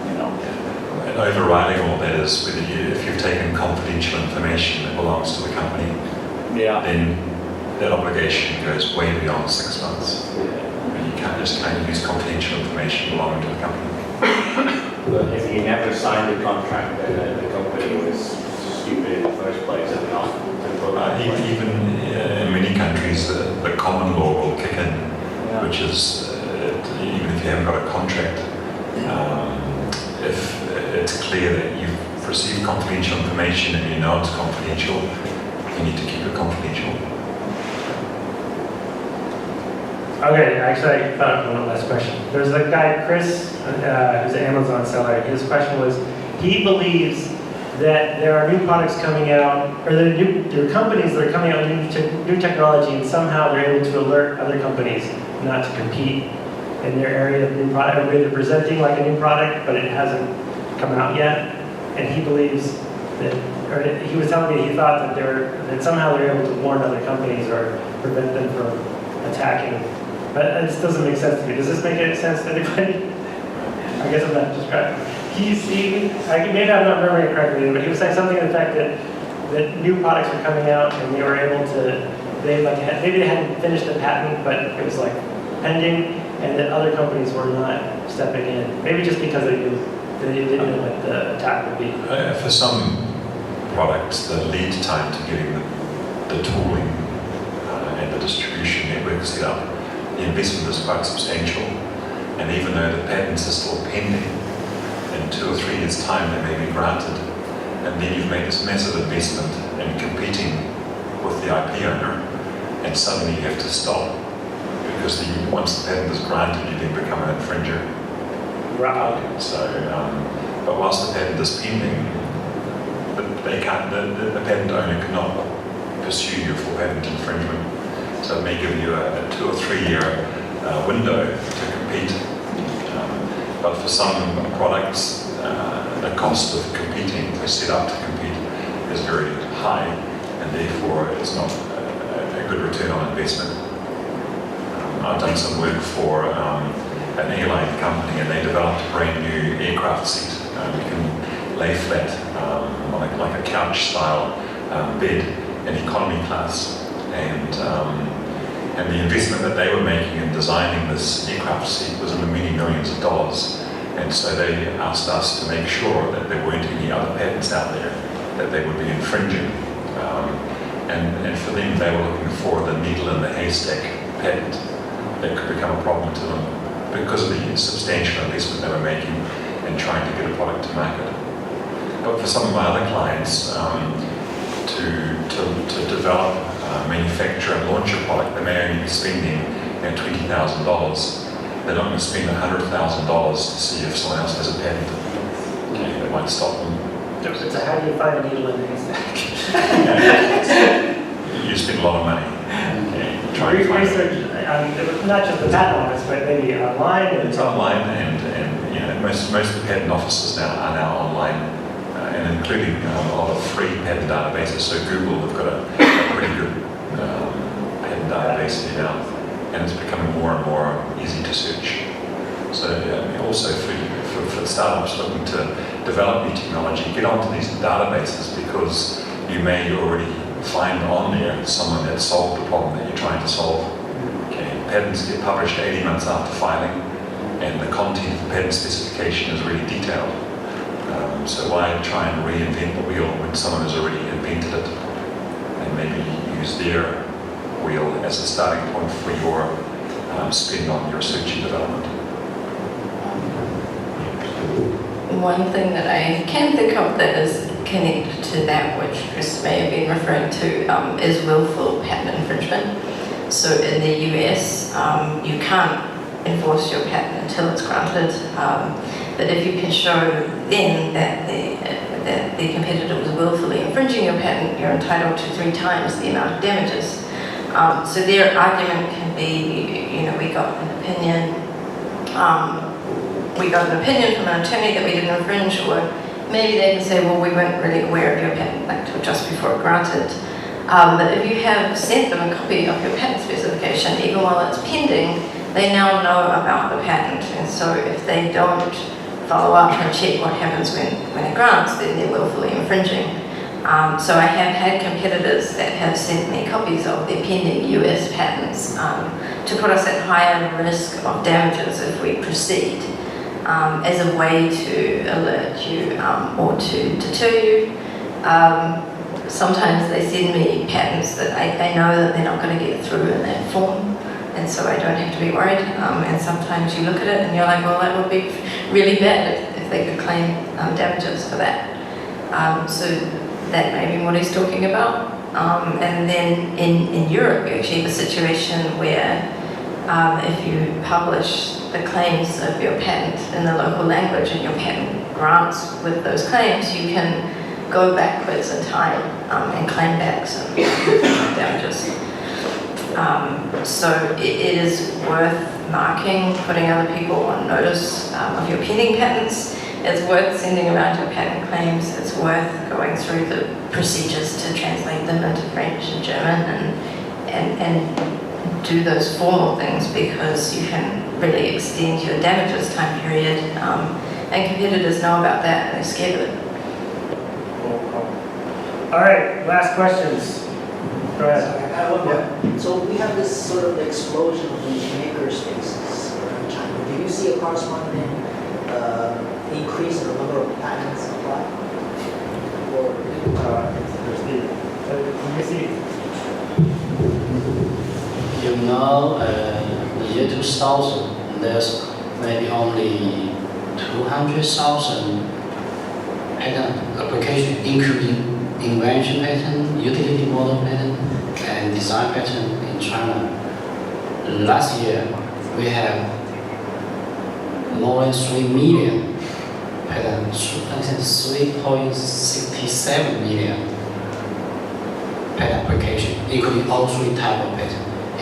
And overriding all that is whether if you've taken confidential information that belongs to the company, then that obligation goes way beyond 6 months. And you can't just use confidential information belonging to the company. But if you never signed the contract, then the company was stupid in the first place and not. Even in many countries, the common law will kick in, which is even if you haven't got a contract, if it's clear that you've received confidential information and you know it's confidential, you need to keep it confidential. Okay, actually, I thought of one last question. There's a guy, Chris, who's an Amazon seller. His question was, he believes that there are new products coming out, or there are companies that are coming out with new technology, and somehow they're able to alert other companies not to compete in their area of new product. They're presenting like a new product, but it hasn't come out yet. And he believes that, or he was telling me he thought that somehow they're able to warn other companies or prevent them from attacking. But this doesn't make sense to me. Does this make any sense to anybody? I guess I'm not describing. Maybe I'm not remembering it correctly, but he was saying something to the fact that new products were coming out and they were able to, maybe they hadn't finished the patent, but it was like pending, and that other companies were not stepping in. Maybe just because they didn't know what the attack would be. For some products, the lead time to getting the tooling and the distribution network set up, the investment is quite substantial. And even though the patents are still pending, in 2 or 3 years' time they may be granted, and then you've made this massive investment in competing with the IP owner, and suddenly you have to stop because once the patent is granted, you then become an infringer. Right. So, but whilst the patent is pending, they can't. The patent owner cannot pursue you for patent infringement. So it may give you a 2 or 3 year window to compete. But for some products, the cost of competing, to set up to compete, is very high, and therefore it's not a good return on investment. I've done some work for an airline company, and they developed a brand new aircraft seat. You can lay flat like a couch-style bed in economy class, and the investment that they were making in designing this aircraft seat was in the many millions of dollars. And so they asked us to make sure that there weren't any other patents out there that they would be infringing. And for them, they were looking for the needle in the haystack patent that could become a problem to them because of the substantial investment they were making in trying to get a product to market. But for some of my other clients, to develop, manufacture and launch a product, they may only be spending $20,000. They're not going to spend $100,000 to see if someone else has a patent. Okay, that might stop them. So how do you find a needle in the haystack? You spend a lot of money. Okay, trying to find Research, not just the patent office, but maybe online. It's online, and most of the patent offices are now online, and including a lot of free patent databases. So Google have got a pretty good patent database here now, and it's becoming more and more easy to search. So also for startups looking to develop new technology, get onto these databases, because you may already find on there someone that solved the problem that you're trying to solve. Okay, patents get published 80 months after filing, and the content of the patent specification is really detailed. So why try and reinvent the wheel when someone has already invented it, and maybe use their wheel as a starting point for your spin on your research and development. One thing that I can think of that is connected to that, which Chris may have been referring to, is willful patent infringement. So in the US, you can't enforce your patent until it's granted, but if you can show then that the competitor was willfully infringing your patent, you're entitled to 3 times the amount of damages. So their argument can be, we got an opinion from an attorney that we didn't infringe, or maybe they can say, well, we weren't really aware of your patent until just before granted. But if you have sent them a copy of your patent specification, even while it's pending, they now know about the patent. And so if they don't follow up and check what happens when it grants, then they're willfully infringing. So I have had competitors that have sent me copies of their pending US patents to put us at higher risk of damages if we proceed, as a way to alert you or to deter you. Sometimes they send me patents that I know that they're not going to get through in that form, and so I don't have to be worried. And sometimes you look at it and you're like, well, that would be really bad if they could claim damages for that. So that may be what he's talking about. And then in Europe, you actually have a situation where if you publish the claims of your patent in the local language and your patent grants with those claims, you can go backwards in time and claim back some damages. So it is worth marking, putting other people on notice of your pending patents. It's worth sending around your patent claims. It's worth going through the procedures to translate them into French and German and do those formal things, because you can really extend your damages time period, and competitors know about that and they're scared of it. All right, last questions. Go ahead. I have one more. So we have this sort of explosion of these maker spaces around China. Do you see a corresponding increase in the number of patents applied? Or Let me see. The year 2000, there's maybe only 200,000 patent applications, including invention patent, utility model patent, and design patent in China. Last year, we have more than 3 million patents, 3.67 million patent applications, including all 3 types of patents,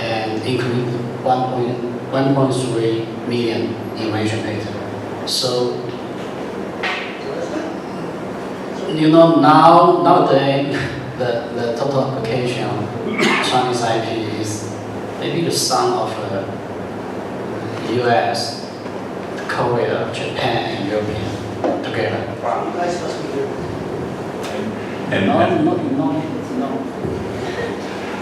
and including 1.3 million invention patents. So, you know, nowadays, the total application of Chinese IP is maybe the sum of US, Korea, Japan, and European together. You guys must be good.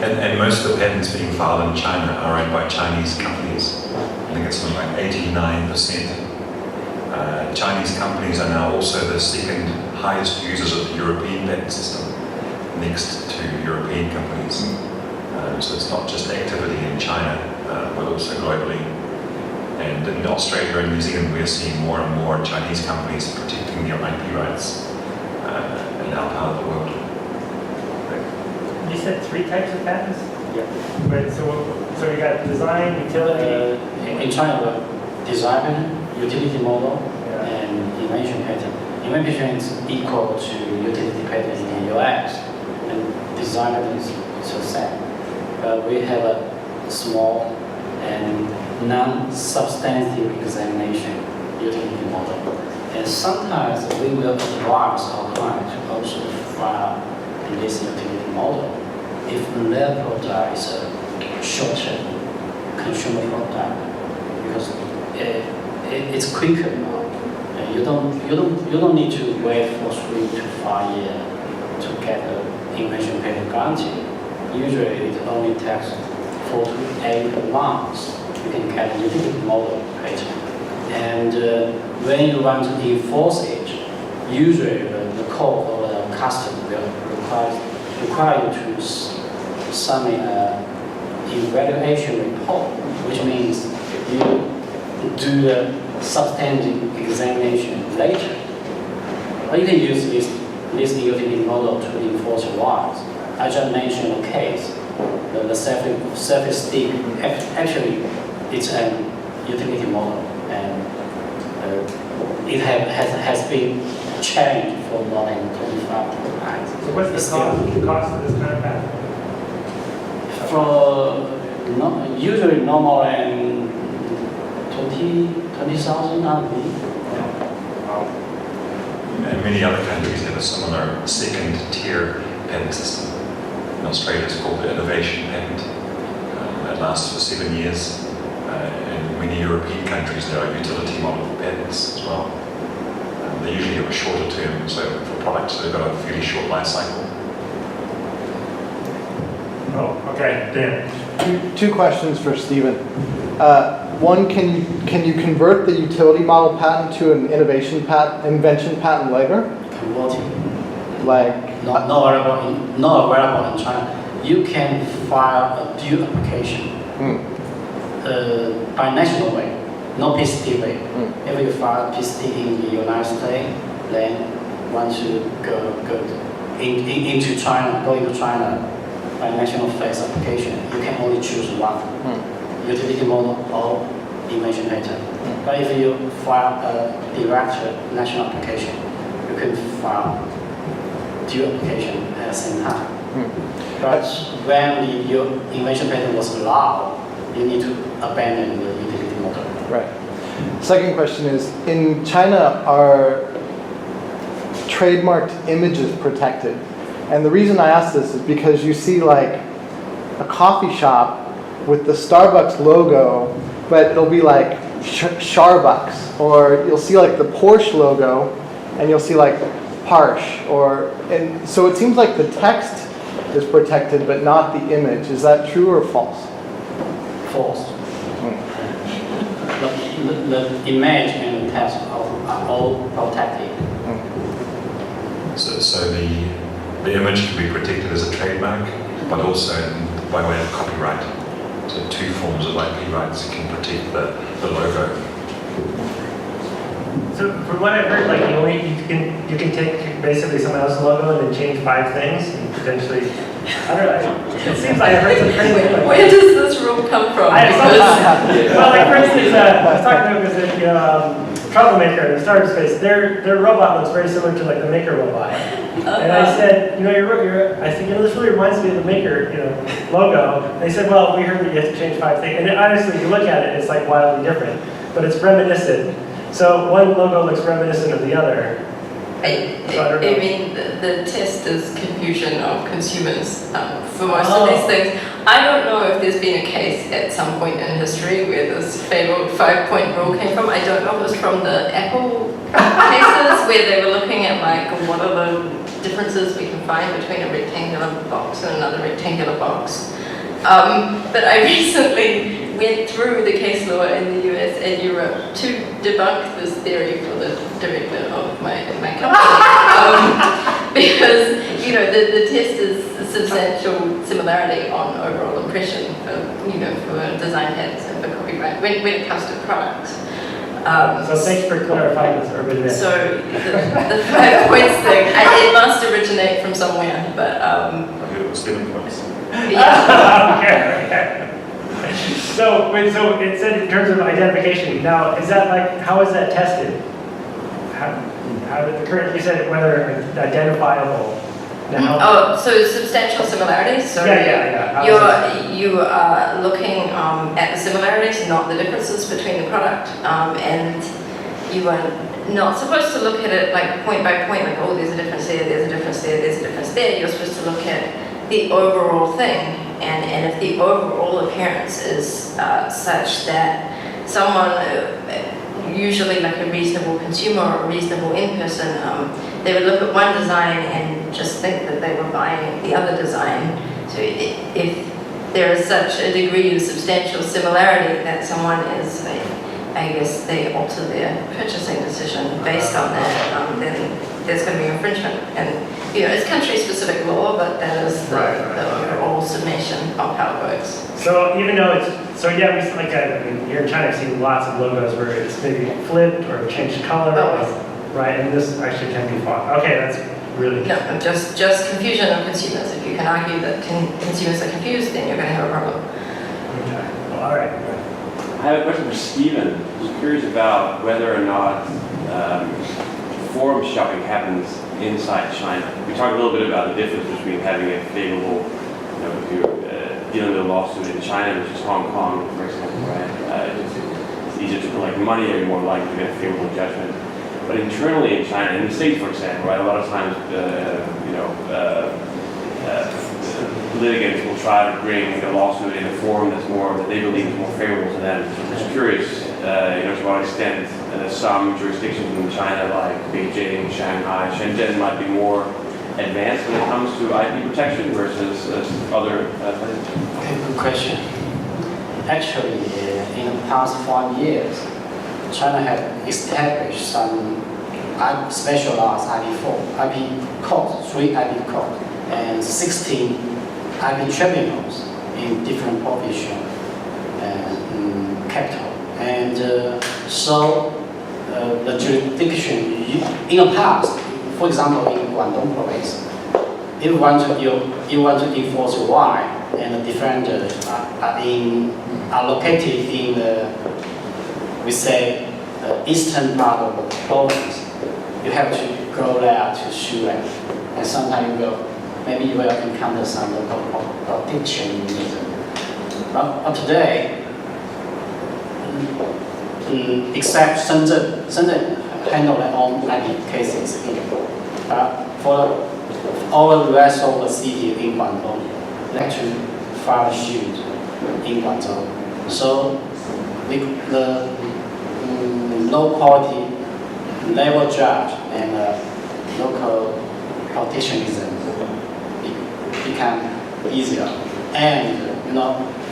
And most of the patents being filed in China are owned by Chinese companies. I think it's something like 89%. Chinese companies are now also the second highest users of the European patent system, next to European companies. So it's not just activity in China, but also globally. And in Australia and New Zealand, we're seeing more and more Chinese companies protecting their IP rights in our part of the world. You said 3 types of patents? Yeah. Right, so you got design, utility. In China, design, utility model, and invention patent. Invention patent is equal to utility patent in the US, and design patent is the same. But we have a small and non-substantive examination utility model. And sometimes we will advise our client to also file this utility model if their product is a short-term consumer product, because it's quicker now. And you don't need to wait for 3 to 5 years to get the invention patent guarantee. Usually it only takes 4 to 8 months. You can get a utility model patent. And when you want to enforce it, usually the court or the customer will require you to submit an evaluation report, which means you do a substantive examination later. Or you can use this utility model to enforce your rights. I just mentioned a case, the surface stick. Actually, it's a utility model, and it has been changed for more than 25 times. So what's the cost of this kind of patent? For usually normal and 20,000 RMB. And many other countries have a similar second tier patent system. In Australia it's called the innovation patent. It lasts for 7 years. In many European countries there are utility model patents as well. They usually have a shorter term, so for products they've got a fairly short life cycle. Oh, okay, Dan. Two questions for Stephen. One, can you convert the utility model patent to an invention patent later? Converting. Like Not available in China. You can file a due application by national way, no PCT way. If you file PCT in the United States, then once you go into China by national phase application, you can only choose one, utility model or invention patent. But if you file a direct national application, you can file due application at the same time. But when your invention patent was allowed, you need to abandon the utility model. Right. Second question is, in China, are trademarked images protected? And the reason I ask this is because you see like a coffee shop with the Starbucks logo, but it'll be like Starbucks, or you'll see like the Porsche logo, and you'll see like Porsche, and so it seems like the text is protected, but not the image. Is that true or false? False. The image and the text are all protected. So the image can be protected as a trademark, but also by way of copyright. So 2 forms of IP rights can protect the logo. So from what I've heard, like you can take basically someone else's logo and then change 5 things and potentially, I don't know. It seems like I've heard some crazy. Where does this rule come from? Well, like for instance, I was talking to Troublemaker, the startup space. Their robot looks very similar to like the Maker robot. And I said, I said, this really reminds me of the Maker, logo. They said, well, we heard that you have to change 5 things. And honestly, you look at it, it's like wildly different, but it's reminiscent. So one logo looks reminiscent of the other. I mean, the test is confusion of consumers for most of these things. I don't know if there's been a case at some point in history where this fabled 5-point rule came from. I don't know if it was from the Apple cases where they were looking at like what are the differences we can find between a rectangular box and another rectangular box. But I recently went through the case law in the US and Europe to debunk this theory for the director of my company. Because, you know, the test is a substantial similarity on overall impression for, you know, for design patents and for copyright when it comes to products. So thanks for clarifying this urban myth. So the 5 points thing, it must originate from somewhere, but I heard it was spinning points. yeah. Okay. So it said in terms of identification. Now, is that like, how is that tested? How did the current, you said whether it's identifiable. Now, Oh, so substantial similarities. So yeah. you are looking at the similarities, not the differences between the product, and you are not supposed to look at it like point by point, like, oh, there's a difference there, there's a difference there, there's a difference there. You're supposed to look at the overall thing, and if the overall appearance is such that someone, usually like a reasonable consumer or a reasonable in-person, they would look at one design and just think that they were buying the other design. So if there is such a degree of substantial similarity that someone is, I guess they alter their purchasing decision based on that, then there's going to be infringement. And you know, it's country-specific law, but that is the overall summation of how it works. So even though it's, so yeah, we like, I mean, here in China, I've seen lots of logos where it's maybe flipped or changed color, right? And this actually can be fought. Okay, that's really No, just confusion of consumers. If you can argue that consumers are confused, then you're going to have a problem. okay. Well, all right. I have a question for Stephen. I was curious about whether or not forum shopping happens inside China. We talked a little bit about the difference between having a favorable, you know, if you're dealing with a lawsuit in China versus Hong Kong, for example, right? It's easier to collect money, and you're more likely to get a favorable judgment. But internally in China, in the States, for example, right, a lot of times, litigants will try to bring a lawsuit in a forum that's more, that they believe is more favorable to them. So I'm just curious, to what extent some jurisdictions in China, like Beijing, Shanghai, Shenzhen, might be more advanced when it comes to IP protection versus other places. Okay, good question. Actually, in the past 5 years, China has established some specialized IP courts, 3 IP courts, and 16 IP tribunals in different provincial capital. And so the jurisdiction, in the past, for example, in Guangdong province, if you want to enforce Y, and the defenders are located in the, we say, eastern part of the province, you have to go there to sue them. And sometimes maybe you will encounter some local protectionism. But today, except Shenzhen handle their own IP cases. For all the rest of the city in Guangdong, they actually file a suit in Guangzhou. So the low quality level judge and local protectionism become easier. And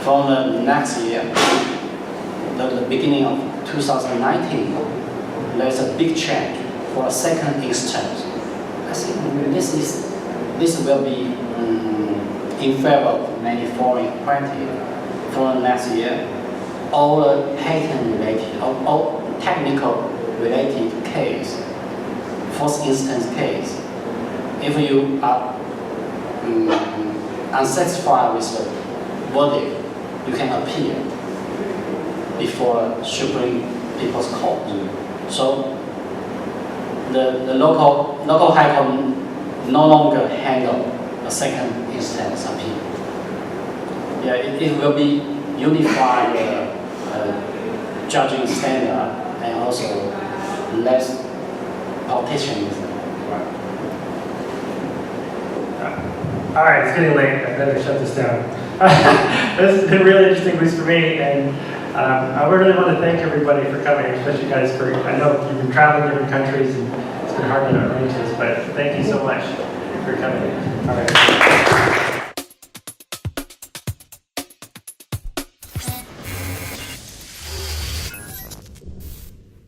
from the next year, the beginning of 2019, there's a big change for a second instance. I think this will be in favor of many foreign parties. For next year, all the patent related, all technical related case, first instance case, if you are unsatisfied with the verdict, you can appeal before Supreme People's Court. So the local high court no longer handle a second instance appeal. Yeah, it will be unified judging standard and also less politicians. All right, it's getting late. I better shut this down. This has been really interesting, at least for me, and I really want to thank everybody for coming, especially you guys for, I know you've been traveling different countries and it's been hard to arrange this, but thank you so much for coming. All right.